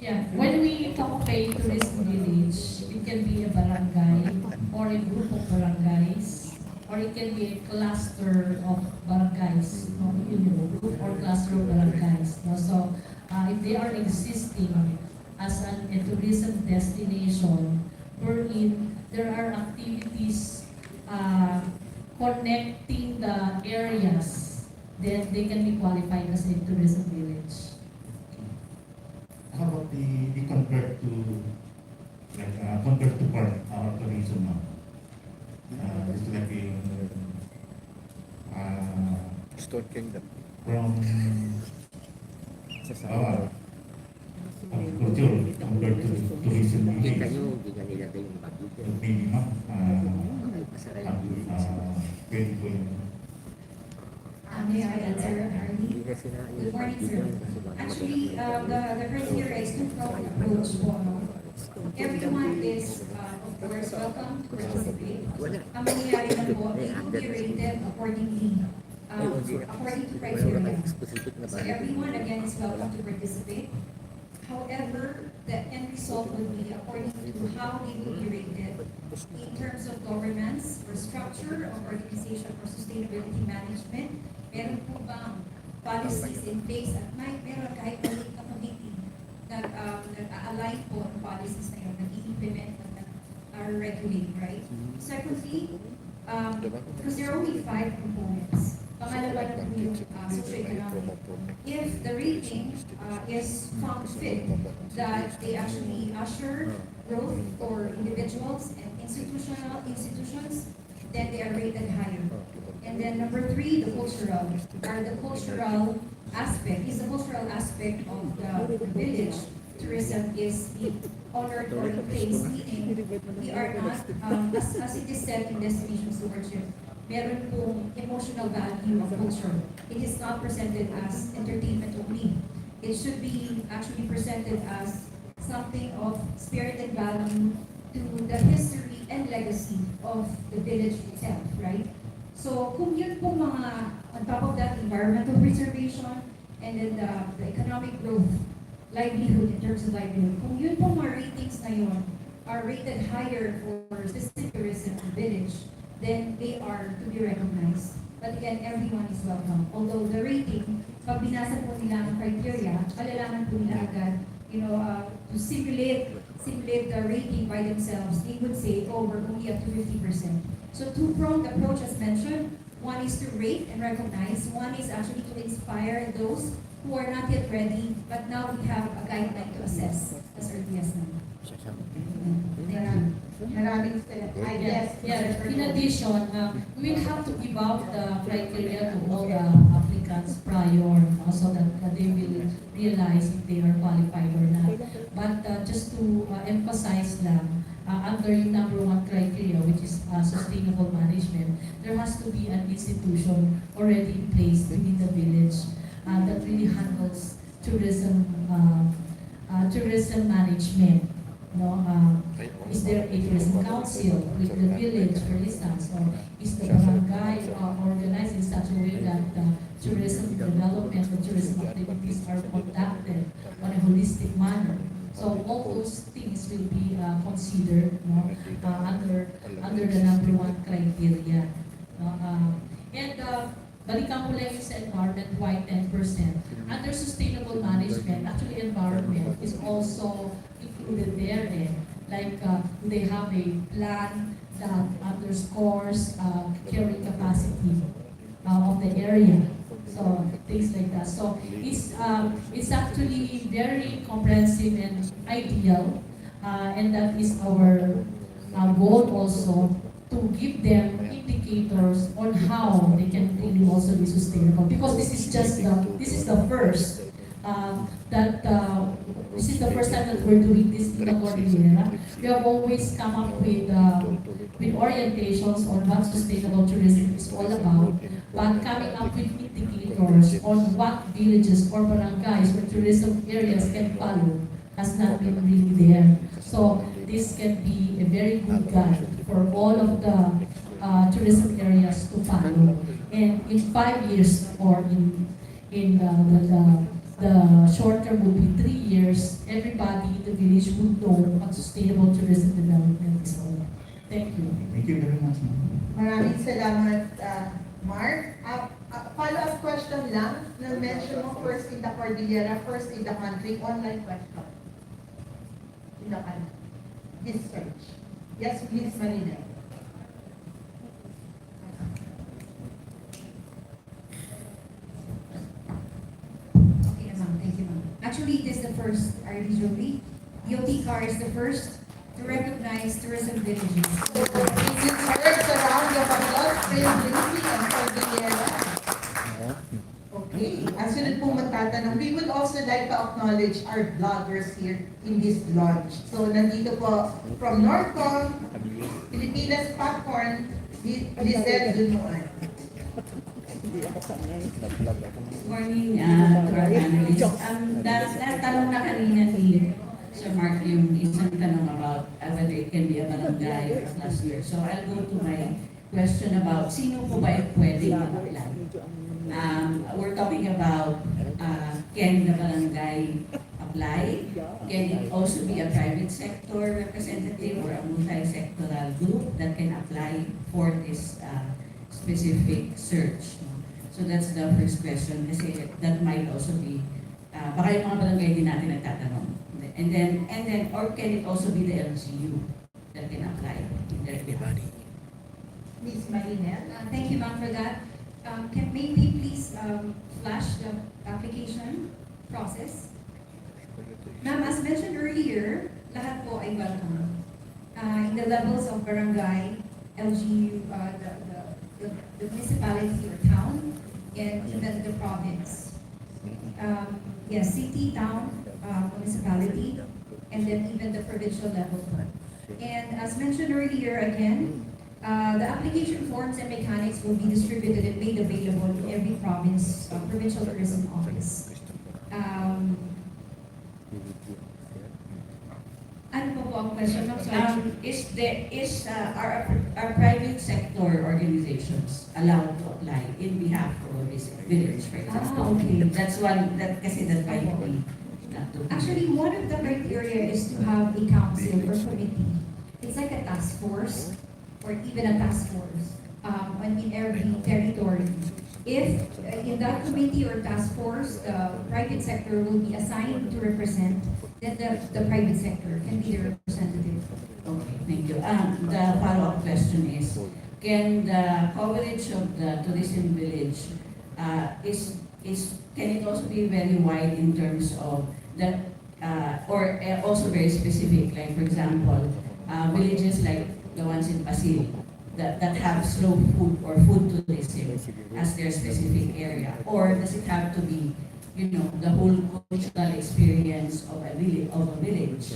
Yeah, when we talk of a tourism village, it can be a barangay or a group of barangays, or it can be a cluster of barangays, group or cluster of barangays. So, if they are existing as a tourism destination, wherein there are activities connecting the areas, then they can be qualified as a tourism village. How about the convert to, like, convert to park our tourism now? It's like Stone Kingdom. from agriculture, convert to tourism village. Maybe, ma'am, pwede po yun. May I answer, Arlie? Good morning, sir. Actually, the criteria is two-pronged approach po. Everyone is, of course, welcome to participate. Ang mangyayari na po, they will be rated accordingly, according to criteria. So everyone, again, is welcome to participate. However, the end result will be according to how they will be rated in terms of governance or structure of organization for sustainability management. Meron po bang policies in place at meron kahit maliit na committee nag-align po ang policies na yun, nag-i-implement at regulate, right? Secondly, because there are only 5 components. Pangalawa na po yung socioeconomic. If the rating is found fit that they actually usher growth for individuals and institutions, then they are rated higher. And then number 3, the cultural aspect of the village tourism is being honored or in place, meaning we are not, as it is said in destination stewardship, meron pong emotional value of culture. It is not presented as entertainment only. It should be actually presented as something of spirit and value to the history and legacy of the village itself, right? So kung yun po mga, on top of that, environmental preservation, and then the economic growth, livelihood in terms of livelihood, kung yun po mga ratings na yun are rated higher for citizen tourism in village, then they are to be recognized. But again, everyone is welcome. Although the rating, pag binasa po nila ang criteria, alalaman po nila agad, to simulate the rating by themselves, they would say, oh, we're only up to 50%. So two-pronged approach as mentioned, one is to rate and recognize, one is actually to inspire those who are not yet ready, but now we have a guideline to assess as early as now. Maraming salamat. Yeah, in addition, we will have to give out the criteria to all the applicants prior, so that they will realize if they are qualified or not. But just to emphasize lang, under yung number 1 criteria, which is sustainable management, there has to be an institution already in place within the village that really handles tourism management. No, is there a tourism council with the village, for instance, or is the barangay organized in such a way that tourism development or tourism activities are conducted on a holistic manner? So all those things will be considered, no, under the number one criteria. No? And balikan ko lang yung sa environment, why 10%? Under sustainable management, actually environment is also included there. Like, they have a plan that underscores carrying capacity of the area. So things like that. So it's actually very comprehensive and ideal, and that is our goal also, to give them indicators on how they can really also be sustainable. Because this is the first this is the first time that we're doing this in the Cordillera. We have always come up with orientations on what sustainable tourism is all about, but coming up with indicators on what villages or barangays or tourism areas can follow has not been really there. So this can be a very good guide for all of the tourism areas to follow. And in 5 years, or in the short term would be 3 years, everybody in the village would know what sustainable tourism development is all about. Thank you. Thank you very much, ma'am. Maraming salamat, Mark. Follow-up question lang. Na-mention mo first in the Cordillera, first in the country. Online question. In the country. This search. Yes, please, Marina. Okay, ma'am. Thank you, ma'am. Actually, it is the first RDJOB. DOT car is the first to recognize tourism villages. It deserves a round of applause, Trailblazing and Cordillera. Okay, ang sunod pong magtatanong, we would also like to acknowledge our vloggers here in this launch. So, nandito po from Northcom, Pilipinas Popcorn, Lizette Dunuan. Morning, to our panelists. Natanong na kanina ni Sir Mark yung isang tanong about whether it can be a barangay or a cluster. So I'll go to my question about sino po ba yung pwedeng mag-apply? We're talking about can the barangay apply? Can it also be a private sector representative or a multi-sectoral group that can apply for this specific search? So that's the first question, kasi that might also be, baka yung mga barangay din natin nagtatanong. And then, or can it also be the LGU that can apply in their behalf? Ms. Marinette. Thank you, ma'am, for that. May we please flash the application process? Ma'am, as mentioned earlier, lahat po ay welcome. In the levels of barangay, LGU, the municipality or town, and even the province. Yes, city, town, municipality, and then even the provincial level. And as mentioned earlier again, the application forms and mechanics will be distributed and made available in every province, provincial tourism office. Ano po ang question? Are private sector organizations allowed to apply in behalf of this village, for example? Okay. That's one, kasi that might be not to. Actually, one of the criteria is to have a council or committee. It's like a task force or even a task force in every territory. If in that committee or task force, the private sector will be assigned to represent, then the private sector can be the representative. Okay, thank you. The follow-up question is, can the coverage of the tourism village can it also be very wide in terms of that, or also very specific, like for example, villages like the ones in Pasig that have slow food or food tourism as their specific area, or does it have to be, the whole cultural experience of a village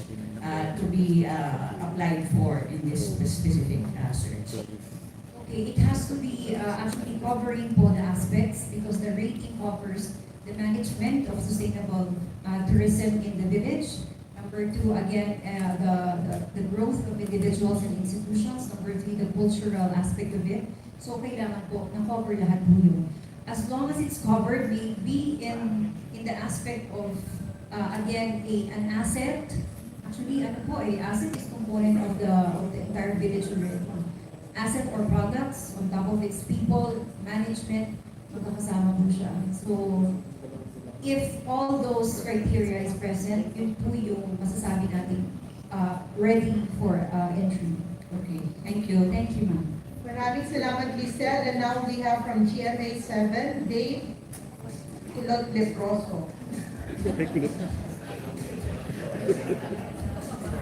to be applied for in this specific search? Okay, it has to be actually covering both aspects because the rating covers the management of sustainable tourism in the village, Number two, again, the growth of individuals and institutions. Number three, the cultural aspect of it. So kailangan po na-cover lahat po yun. As long as it's covered, be in the aspect of, again, an asset. Actually, asset is component of the entire village already. Asset or products, on top of its people, management, magkakasama po siya. So, if all those criteria is present, yun po yung masasabi natin ready for entry. Okay, thank you. Thank you, ma'am. Maraming salamat, Giselle. And now we have from GMA 7, Dave Kulot Leproso.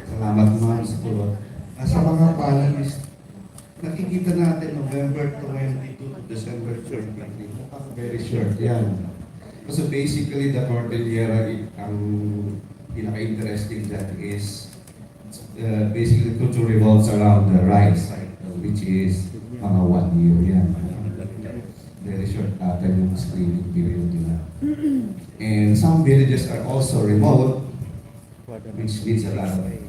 Salamat naman sa kulot. Sa mga panelists, nakikita natin November 22 to December 30. Mukhang very short yan. So basically, the Cordillera, ang pinaka-interesting dyan is basically culture revolves around the rice cycle, which is mga 1 year yan. Very short yung screening period nila. And some villages are also remote, which needs a lot of like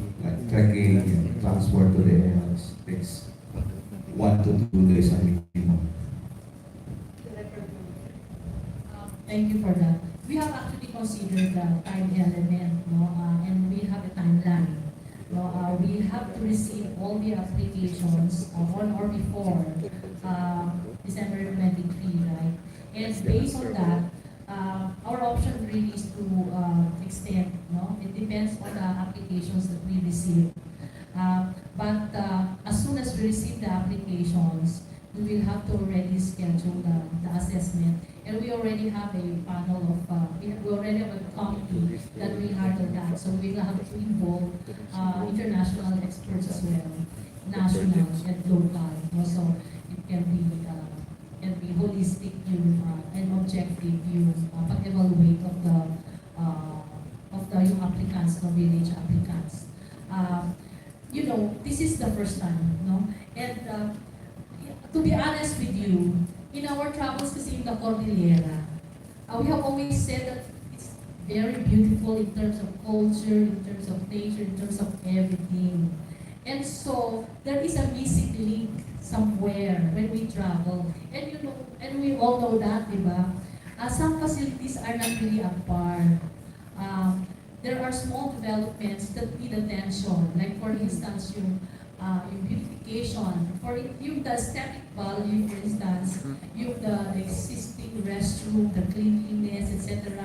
trekking and transport to the areas. Takes 1 to 2 days a minimum. Thank you for that. We have actually considered the time element, no? And we have a timeline. No? We have to receive all the applications on or before December 23, right? And based on that, our option really is to extend, no? It depends on the applications that we receive. But as soon as we receive the applications, we will have to already schedule the assessment. And we already have a panel of, we already have a committee that will handle that. So we will have to involve international experts as well, national and local. Also, it can be holistic yung, and objective yung pag-evaluate of the yung applicants, the village applicants. You know, this is the first time, no? And to be honest with you, in our travels kasi in the Cordillera, we have always said that it's very beautiful in terms of culture, in terms of nature, in terms of everything. And so, there is a missing link somewhere when we travel. And you know, and we all know that, di ba? Some facilities are not really up par. There are small developments that need attention. Like for instance, yung beautification, for yung the aesthetic value, for instance, yung the existing restroom, the cleanliness, etc.,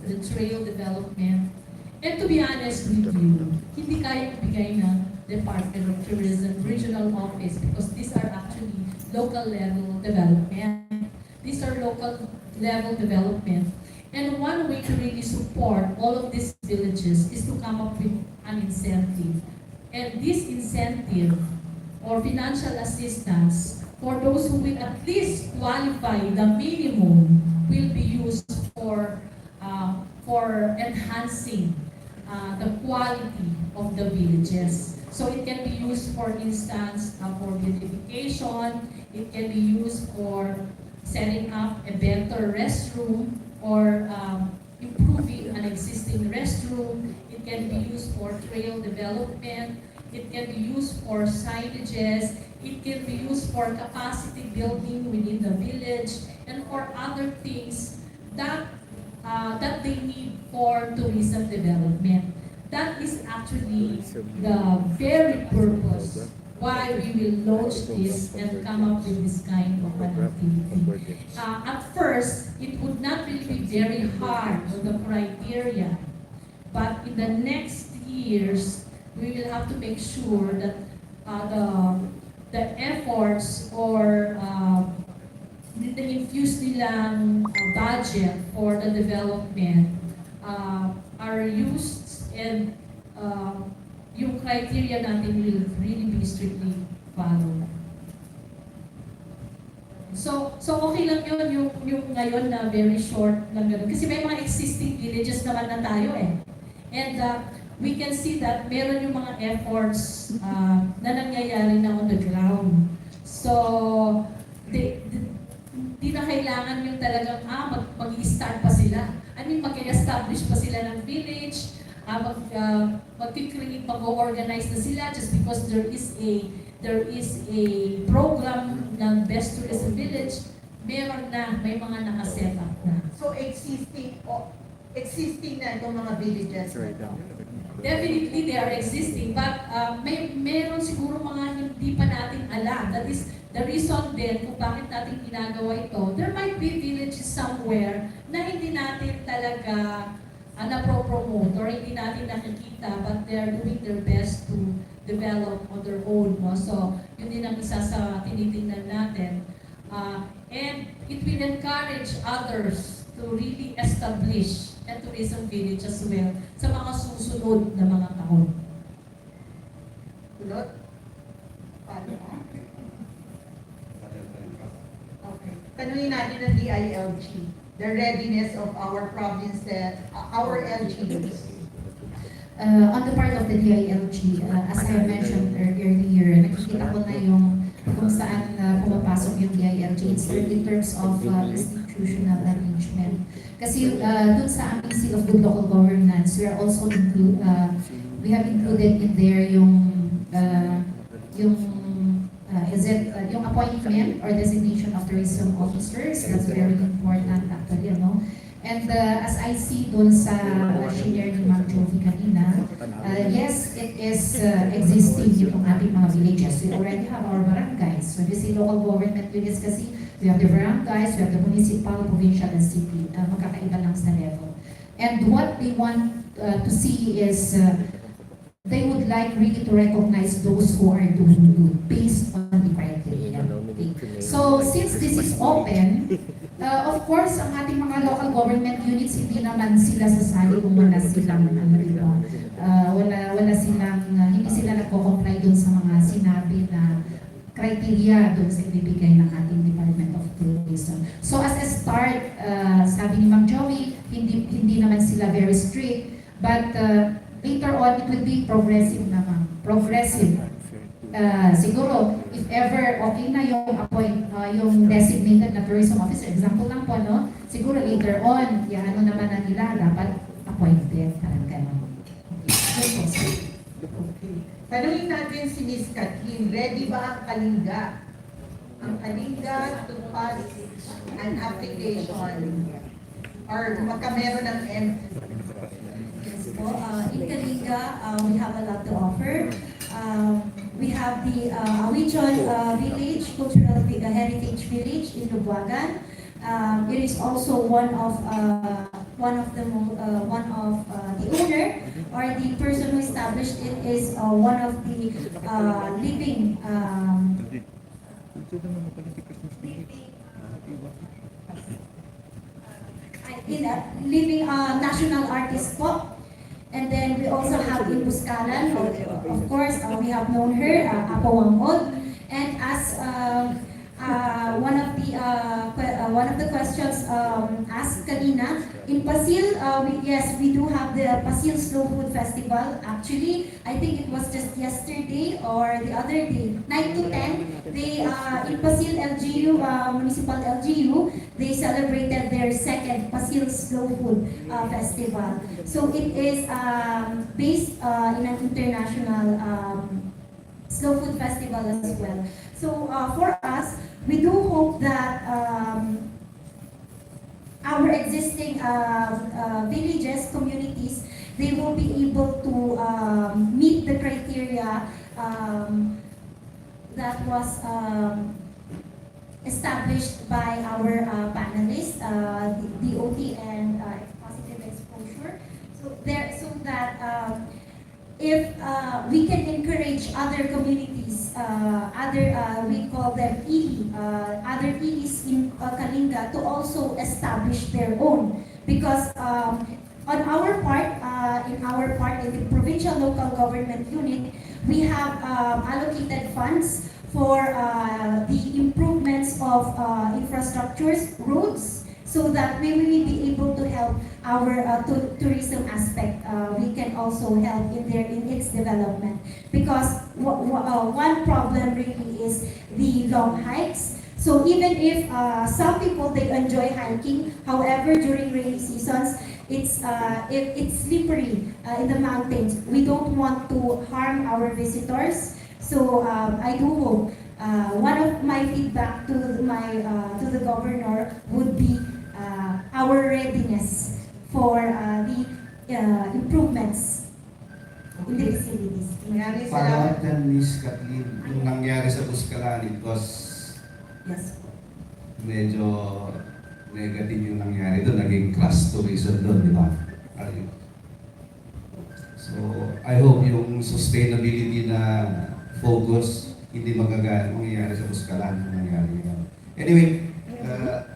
the trail development. And to be honest with you, hindi kaya ibigay ng Department of Tourism Regional Office because these are actually local level development. These are local level development. And one way to really support all of these villages is to come up with an incentive. And this incentive or financial assistance for those who will at least qualify the minimum will be used for enhancing the quality of the villages. So it can be used, for instance, for beautification. It can be used for setting up a better restroom or improving an existing restroom. It can be used for trail development. It can be used for signages. It can be used for capacity building within the village and for other things that they need for tourism development. That is actually the very purpose why we will launch this and come up with this kind of an activity. At first, it would not really be very hard on the criteria, but in the next years, we will have to make sure that the efforts or the infused nilang budget for the development are used and yung criteria natin will really be strictly followed. So okay lang yun, yung ngayon na very short lang ganun. Kasi may mga existing villages naman na tayo eh. And we can see that meron yung mga efforts na nangyayari na on the ground. So, di na kailangan yung talagang mag-i-start pa sila. I mean, mag-i-establish pa sila ng village. mag-organize na sila just because there is a program ng Best Tourism Village, may mga nakaset up na. So existing na itong mga villages. Definitely they are existing, but meron siguro mga hindi pa natin alam. That is the reason din kung bakit natin ginagawa ito. There might be villages somewhere na hindi natin talaga na-promote or hindi natin nakikita, but they're doing their best to develop on their own. No? So, yun din ang isa sa tinitingnan natin. And it will encourage others to really establish a tourism village as well sa mga susunod na mga taon. Kulot? Paano? Okay. Tanungin natin ang DILG, the readiness of our province, our LGUs. On the part of the DILG, as I mentioned earlier, nakikita ko na yung kung saan pumapasok yung DILG in terms of institutional arrangement. Kasi dun sa aming Seal of Good Local Governance, we are also we have included in there yung yung appointment or designation of tourism officers. That's very important actually, no? And as I see dun sa share ni Ma'am Jovi kanina, yes, it is existing yung ating mga villages. We already have our barangays. When we say local government units kasi, we have the barangays, we have the municipal, provincial, and city. Magkakaiba lang sa level. And what they want to see is they would like really to recognize those who are doing good based on the criteria. Okay. So since this is open, of course, ang ating mga local government units, hindi naman sila sasali kung wala silang, hindi sila nagko-comply dun sa mga sinabi na criteria dun sa ibibigay ng ating Department of Tourism. So as a start, sabi ni Ma'am Joey, hindi naman sila very strict, but later on, it will be progressive naman. Progressive. Siguro, if ever okay na yung yung designated na tourism officer, example lang po, no? Siguro later on, ano naman na nila, dapat appointed, parang gano'n. Okay. Tanungin natin si Ms. Kathleen, ready ba ang Kalinga? Ang Kalinga to pass an application or meron ng Yes po. In Kalinga, we have a lot to offer. We have the Awichon Village, Cultural Heritage Village in Lubuagan. It is also one of the owner or the person who established it is one of the living national artist po. And then we also have in Buscalan, of course, we have known her, Apo Wangod. And as one of the questions asked kanina, in Pasil, we do have the Pasil Slow Food Festival. Actually, I think it was just yesterday or the other day, 9 to 10, they in Pasil LGU, Municipal LGU, they celebrated their second Pasil Slow Food Festival. So it is based in an international slow food festival as well. So for us, we do hope that our existing villages, communities, they will be able to meet the criteria that was established by our panelists, DOT and positive exposure. So that if we can encourage other communities, we call them other EEs in Kalinga to also establish their own. Because on our part, in the provincial local government unit, we have allocated funds for the improvements of infrastructures, roads, so that we will be able to help our tourism aspect. We can also help in its development, because one problem really is the long hikes. So even if some people they enjoy hiking, however during rainy seasons, it's slippery in the mountains. We don't want to harm our visitors. So I do hope one of my feedback to the governor would be our readiness for the improvements in the facilities. Maraming Para salamat. dyan, Miss Kathleen, yung nangyari sa Buscalan, it was Yes. medyo negative yung nangyari doon. Naging crash tourism doon, di ba? So, I hope yung sustainability na focus hindi mangyayari sa Buscalan yung nangyari yun. Anyway,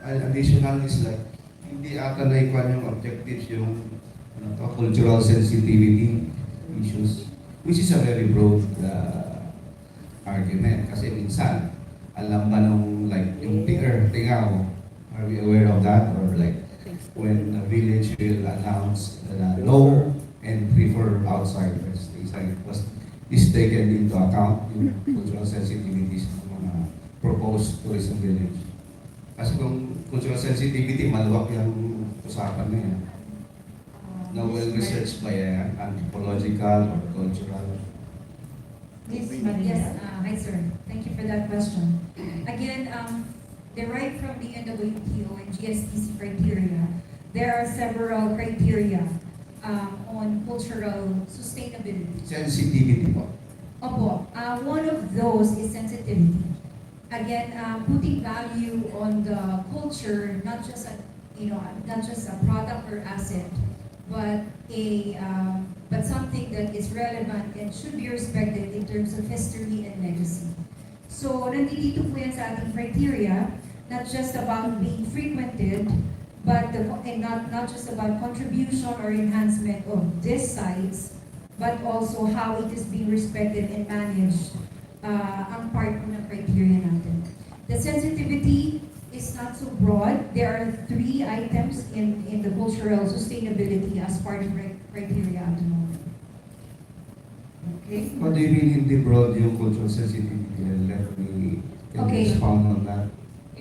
additional is like, hindi ata naikuan yung objectives yung cultural sensitivity issues, which is a very broad argument. Kasi minsan, alam ba nung like yung tingaw, are we aware of that? Or like when a village will announce no entry for outsiders, things like is taken into account yung cultural sensitivities ng mga proposed tourism village. Kasi kung cultural sensitivity, maluwag yung usapan na yan. Na well-researched ba yan, anthropological or cultural? Yes, hi sir. Thank you for that question. Again, derived from the NWTO and GSTC criteria, there are several criteria on cultural sustainability. Sensitivity po. Opo, one of those is sensitivity. Again, putting value on the culture, not just a product or asset, but something that is relevant and should be respected in terms of history and legacy. So, nandito po yan sa ating criteria, not just about being frequented, and not just about contribution or enhancement of these sites, but also how it is being respected and managed ang part ng criteria natin. The sensitivity is not so broad. There are 3 items in the cultural sustainability as part of criteria at the moment. Okay? What do you mean hindi broad yung cultural sensitivity? Let me Okay. expound on that.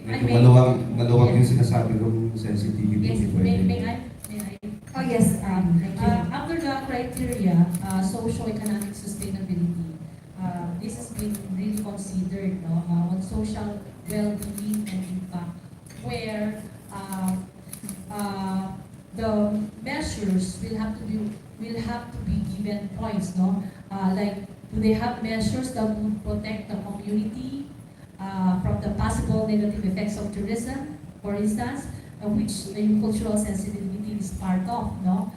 I Medyo may- maluwag yung sinasabi kong sensitivity. Yes, Hindi pwede. may I? Oh, yes, thank you. Under the criteria, socio-economic sustainability, this has been really considered on social well-being and impact, where the measures will have to be given points, no? Like, do they have measures that would protect the community from the possible negative effects of tourism, for instance, which the cultural sensitivity is part of, no?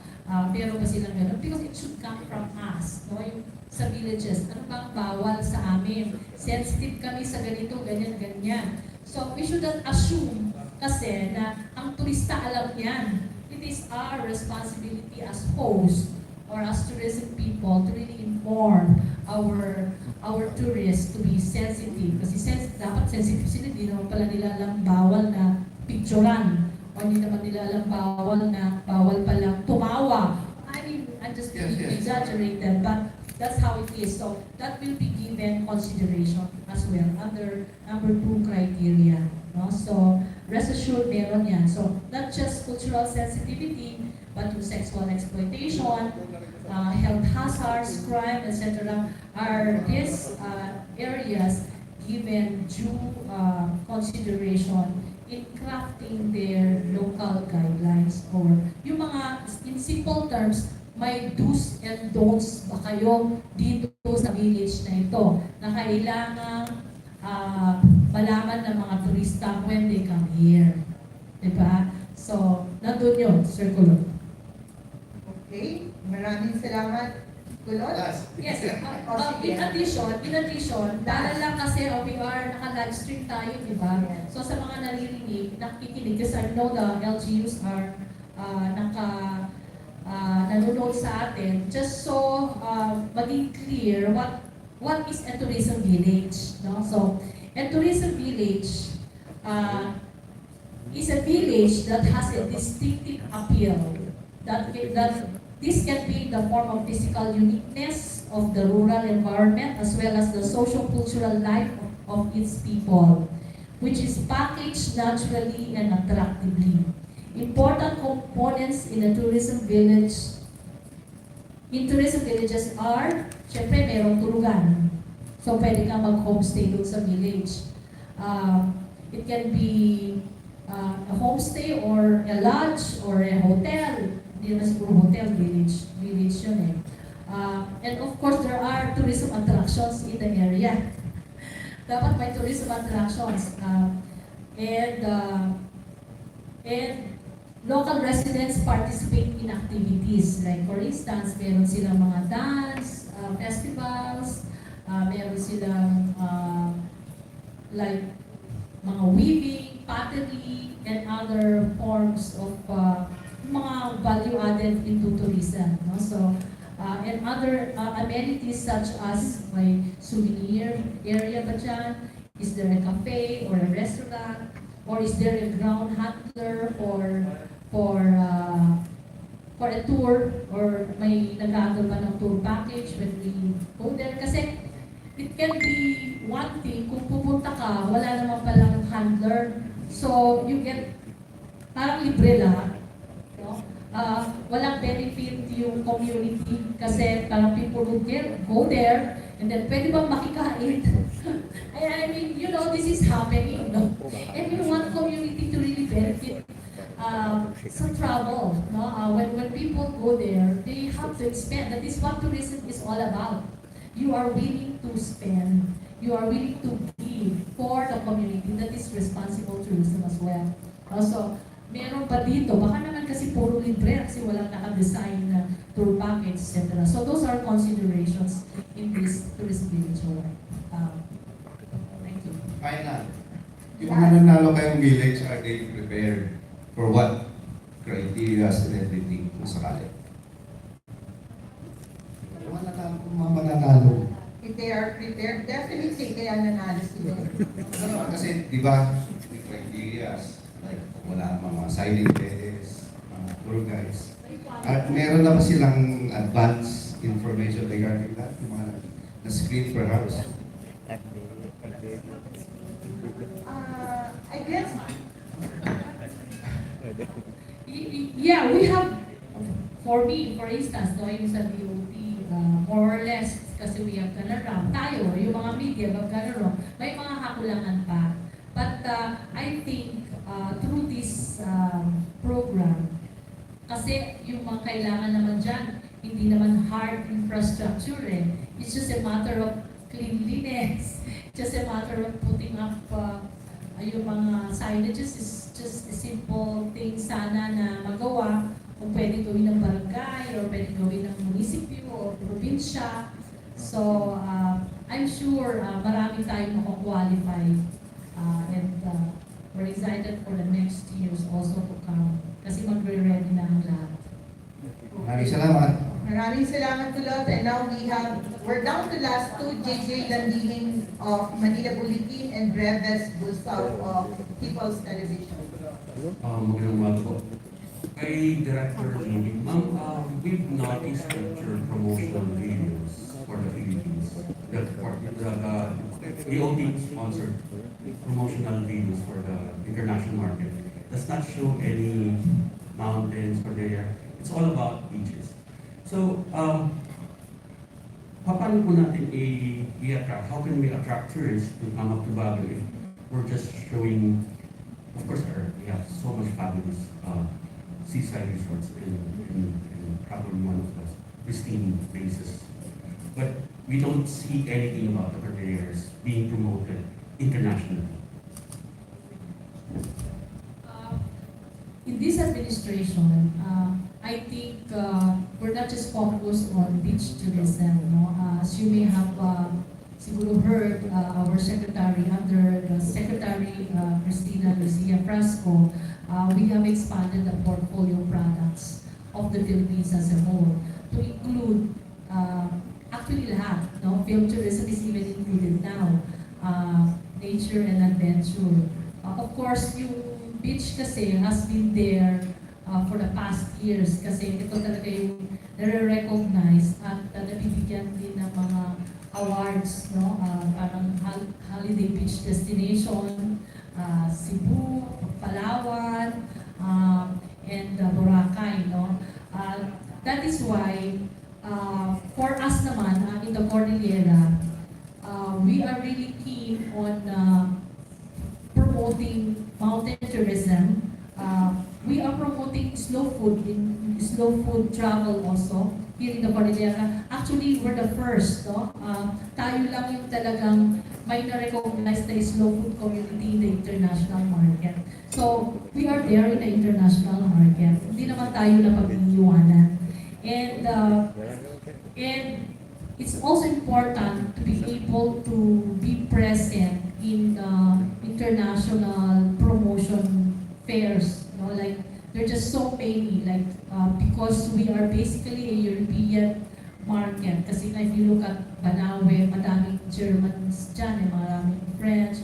Meron ba silang gano'n? Because it should come from us, no? Yung sa villages, ano bang bawal sa amin? Sensitive kami sa ganito, ganyan, ganyan. So we shouldn't assume kasi na ang turista alam yan. It is our responsibility as host or as tourism people to really inform our tourists to be sensitive. Kasi dapat sensitive sila, hindi naman pala nila alam bawal na picturean. O hindi naman nila alam bawal palang tumawa. I mean, I'm just Yes. exaggerated, but that's how it is. So that will be given consideration as well under number 2 criteria. No? So rest assured, meron yan. So not just cultural sensitivity, but yung sexual exploitation, health hazards, crime, etc. are these areas given due consideration in crafting their local guidelines, or yung mga, in simple terms, may do's and don'ts ba kayo dito sa village na ito na kailangan malaman ng mga turista when they come here. Diba? So, nandun yun, Sir Kulot. Okay, maraming salamat. Kulot? Yes, in addition, dahil lang kasi we are naka-live stream tayo, di ba? So sa mga naririnig, nakikinig, kasi I know the LGUs are nanonood sa atin, just so maging clear what is a tourism village. No? So, a tourism village is a village that has a distinctive appeal. That this can be in the form of physical uniqueness of the rural environment as well as the social-cultural life of its people, which is packaged naturally and attractively. Important components in a tourism village, in tourism villages are, syempre merong tulugan. So pwede kang mag-homestay doon sa village. It can be a homestay or a lodge or a hotel. Hindi naman siguro hotel, village yun eh. And of course, there are tourism attractions in the area. Dapat may tourism attractions. And local residents participate in activities. Like for instance, meron silang mga dance, festivals, meron silang like mga weaving, pottery, and other forms of mga value-added into tourism. No? So, and other amenities such as may souvenir area ba dyan? Is there a cafe or a restaurant? Or is there a ground handler for a tour? Or may nag-handle ba ng tour package when we go there? Kasi it can be one thing, kung pupunta ka, wala naman palang handler. So, you get, parang libre lahat. No? Walang benefit yung community kasi parang people would go there and then pwede bang makikain? I mean, you know, this is happening, no? And you want community to really benefit sa travel, no? When people go there, they have to expand. That is what tourism is all about. You are willing to spend, you are willing to give for the community. That is responsible tourism as well. Also, meron pa dito, baka naman kasi puro libre kasi walang naka-design na tour package, etc. So those are considerations in this tourism village. Thank you. Final. Yung mga nanalo kayong village, are they prepared for what criteria and everything kung sakali? Yung mga mananalo. If they are prepared, definitely kaya nanalo sila. Kasi, di ba, may criteria, like, wala mga silent test, mga tour guides. At meron na ba silang advance information regarding that? Yung mga na-screen perhaps? I guess, Yeah, we have, for me, for instance, no, yung sa DOT, more or less, kasi we have gone around, tayo, yung mga media, have gone around, may mga hakulangan pa. But I think through this program, kasi yung mga kailangan naman dyan, hindi naman hard infrastructure eh. It's just a matter of cleanliness. Just a matter of putting up yung mga signages is just a simple thing sana na magawa kung pwede gawin ng barangay or pwede gawin ng munisipyo o probinsya. So, I'm sure marami tayong makakwalify and we're excited for the next years also to come kasi magre-ready na ang lahat. Maraming salamat. maraming salamat Kulot. And now we're down to last two, JJ Landihin of Manila Bulletin and Breves Bulsaw of People's Television. Magandang umaga po. Kay Director Lee, ma'am, we've noticed that your promotional videos for the Philippines, the DOT sponsored promotional videos for the international market does not show any mountains or there. It's all about beaches. So, paano po natin i-attract? How can we attract tourists to come up to Baguio if we're just showing, of course, we have so much fabulous seaside resorts in probably one of the pristine places. But we don't see anything about the Cordilleras being promoted internationally. In this administration, I think we're not just focused on beach tourism. No? As you may have siguro heard, our secretary, under the Secretary Christina Lucia Presscon, we have expanded the portfolio products of the Philippines as a whole to include actually lahat. No? Film tourism is even included now. Nature and adventure. Of course, yung beach kasi has been there for the past years kasi ito talaga yung nare-recognize at nabibigyan din ng mga awards, no? Parang holiday beach destination, Cebu, Palawan, and Boracay, no? That is why, for us naman, in the Cordillera, we are really keen on promoting mountain tourism. We are promoting slow food travel also here in the Cordillera. Actually, we're the first, no? Tayo lang yung talagang may na-recognize na slow food community in the international market. So, we are there in the international market. Hindi naman tayo na pag-iiwanan. And it's also important to be able to be present in international promotion fairs. You know, like there are just so many, like because we are basically a European market. Kasi if you look at Banawe, madaming Germans dyan, maraming French.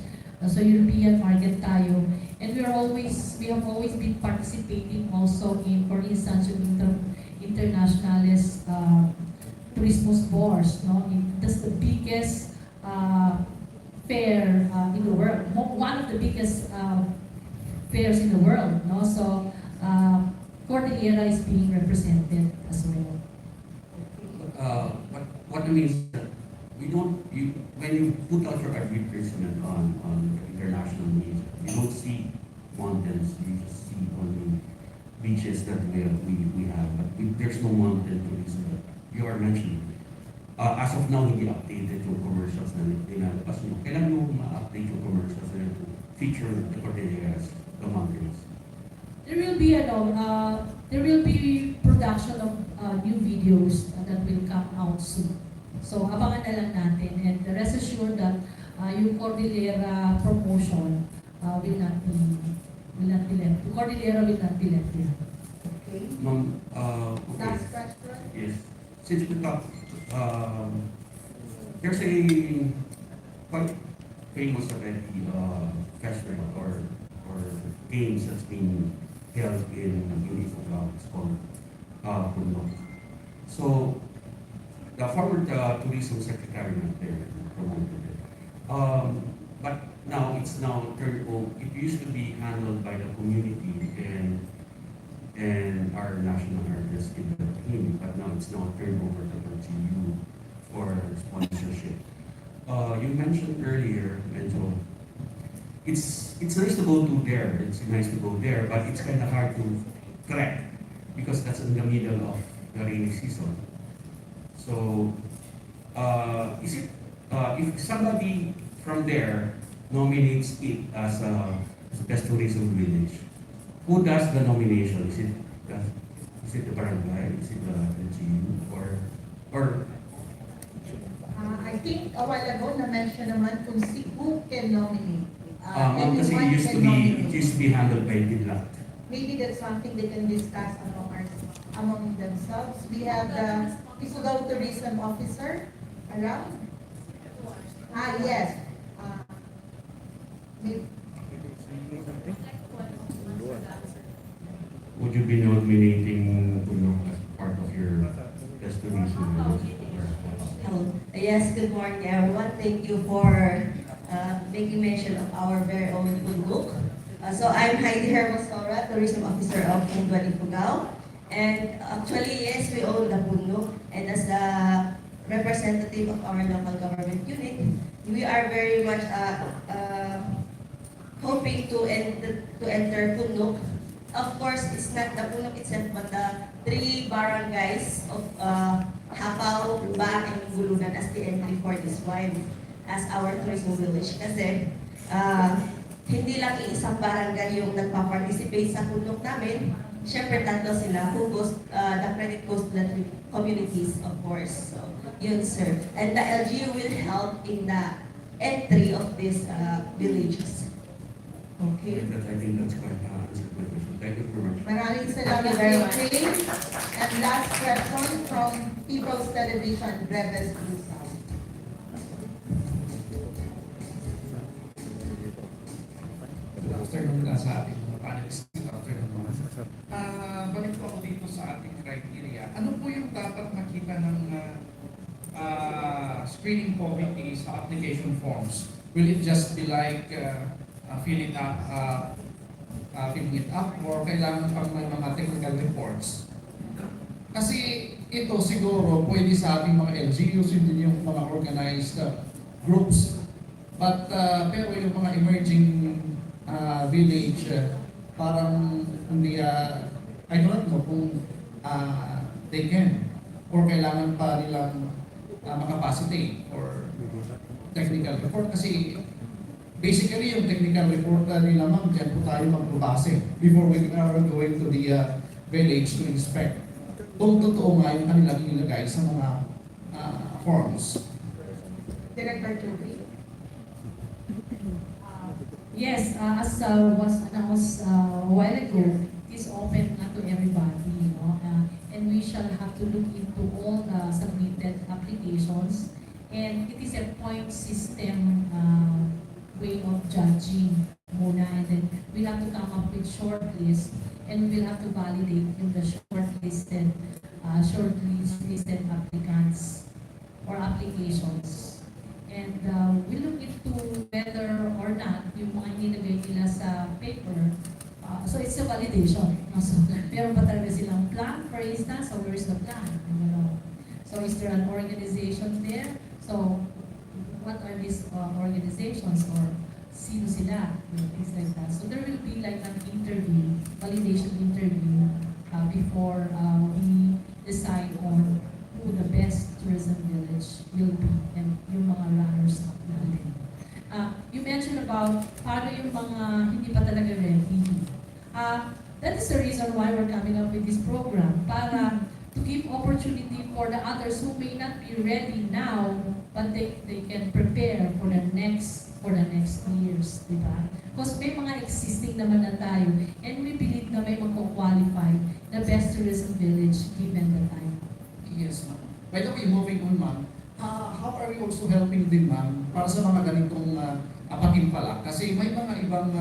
So European market tayo. And we have always been participating also in, for instance, yung internationalist Tourismus Bourse, no? That's the biggest fair in the world. One of the biggest fairs in the world, no? So Cordillera is being represented as well. What I mean is that when you put out your advertisement on international media, you don't see mountains, you just see only beaches that we have. But there's no mountain tourism that you are mentioning. As of now, hindi updated yung commercials na nilalabas mo. Kailan mo ma-update yung commercials na to feature the Cordilleras, the mountains? There will be production of new videos that will come out soon. So abangan na lang natin, and rest assured that yung Cordillera promotion will not be left. The Cordillera will not be left behind. Okay. Ma'am, okay. Last question. Yes. Since we talk, there's a quite famous already festival or games that's been held in Ifugao. It's called Pundok. So the former tourism secretary not there promoted it. But now it's turned over. It used to be handled by the community and our national artists in the team, but now it's turned over to you for sponsorship. You mentioned earlier, Menjo, it's nice to go to there. It's nice to go there, but it's kind of hard to correct because that's in the middle of the rainy season. So, is it if somebody from there nominates it as a best tourism village, who does the nomination? Is it the barangay? Is it the LGU or? I think a while ago na-mention naman kung who can nominate. Ma'am, kasi Anyone it can nominate. used to be handled by Tidlat. Maybe that's something they can discuss among themselves. We have the Ifugao Tourism Officer around. Yes. Would you be nominating Pulong as part of your best tourism village? Hello. Yes, good morning everyone. Thank you for making mention of our very own Pundok. So I'm Heidi Hermosora, Tourism Officer of Pundok Ifugao. And actually, yes, we own the Pundok. And as the representative of our local government unit, we are very much hoping to enter Pundok. Of course, it's not the Pundok itself, but the 3 barangays of Hapaw, Ba, and Gulunan as the entry for this one as our tourism village. Kasi hindi lang isang barangay yung nagpa-participate sa Pundok namin. Siyempre, tatlo sila who goes, the credit goes to the communities, of course. So, yun, sir. And the LGU will help in the entry of these villages. Okay. I think that's quite answered my question. Thank you very much. Maraming salamat, Jane. And last question from People's Television, Breves Cruzal. Good afternoon sa ating mga panelists. Good afternoon mga. Balik po ako dito sa ating criteria. Ano po yung dapat makita ng screening committee sa application forms? Will it just be like filling up filling it up or kailangan pang may mga technical reports. Kasi ito siguro pwede sa ating mga LGUs, hindi yung mga organized groups. But pero yung mga emerging village, parang hindi, I don't know kung they can or kailangan pa nilang makapacitate or technical report kasi basically yung technical report nila ma'am, dyan po tayo magbabase before we are going to the village to inspect. Kung totoo nga yung kanilang ilagay sa mga forms. Director Joby. Yes, as was announced a while ago, it is open to everybody, you know, and we shall have to look into all the submitted applications. And it is a point system way of judging muna, and then we'll have to come up with short list, and we'll have to validate in the shortlisted applicants or applications. And we look into whether or not yung mga nilagay nila sa paper, so it's a validation. So, meron ba talaga silang plan, for instance, so where's the plan? You know? So is there an organization there? So what are these organizations or sino sila? Things like that. So there will be like an interview, validation interview before we decide on who the best tourism village will be and yung mga runners-up natin. You mentioned about paano yung mga hindi pa talaga ready. That is the reason why we're coming up with this program, para to give opportunity for the others who may not be ready now, but they can prepare for the next years, di ba? Because may mga existing naman na tayo, and we believe na may magko-qualify the best tourism village given the time. Yes, ma'am. By the way, moving on, ma'am, how are we also helping din, ma'am, para sa mga ganitong patimpalak? Kasi may mga ibang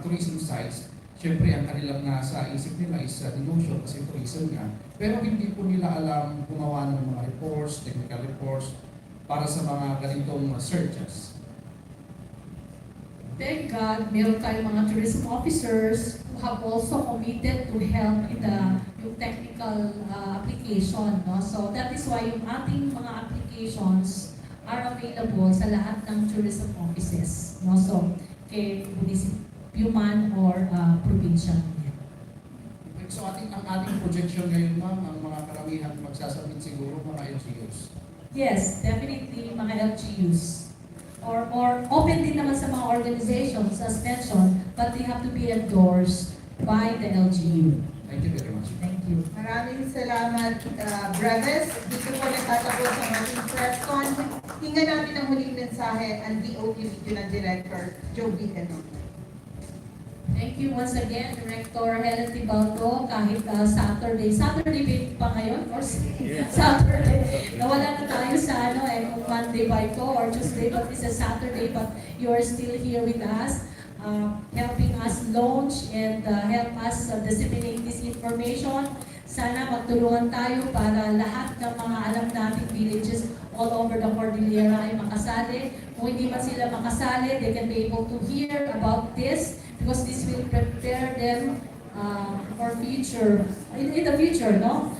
tourism sites, syempre ang kanilang nasa isip nila is devotion kasi tourism nga. Pero hindi po nila alam gumawa ng mga reports, technical reports, para sa mga ganitong searches. Thank God, meron tayong mga tourism officers who have also committed to help in yung technical application. No? So that is why yung ating mga applications are available sa lahat ng tourism offices. No? So, kay municipal or provincial. So ang ating projection ngayon, ma'am, ang mga karamihan magsasabit siguro mga LGUs. Yes, definitely mga LGUs. Or open din naman sa mga organizations as mentioned, but they have to be endorsed by the LGU. Thank you very much. Thank you. Maraming salamat, Breves. Dito po natatapos ang ating Presscon. Tingnan natin ang huling mensahe ang DOT Regional Director, Joby Eno. Thank you once again, Director Helen Tibalto. Kahit Saturday pa ngayon or Saturday. Nawala na tayo sa kung Monday ba ito or Tuesday, but it's a Saturday, but you are still here with us, helping us launch and help us disseminate this information. Sana magtulungan tayo para lahat ng mga alam nating villages all over the Cordillera ay makasali. Kung hindi man sila makasali, they can be able to hear about this because this will prepare them for future, in the future, no?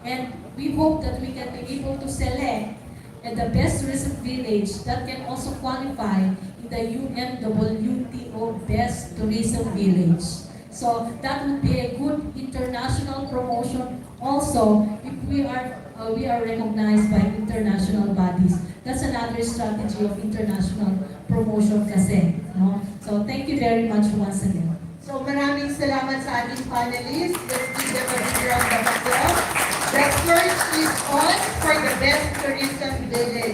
And we hope that we can be able to select the best tourism village that can also qualify in the UMWTO Best Tourism Village. So that would be a good international promotion also if we are recognized by international bodies. That's another strategy of international promotion kasi. No? So thank you very much once again. So maraming salamat sa ating panelists. Let's give them a big round of applause. The search is on for the best tourism village.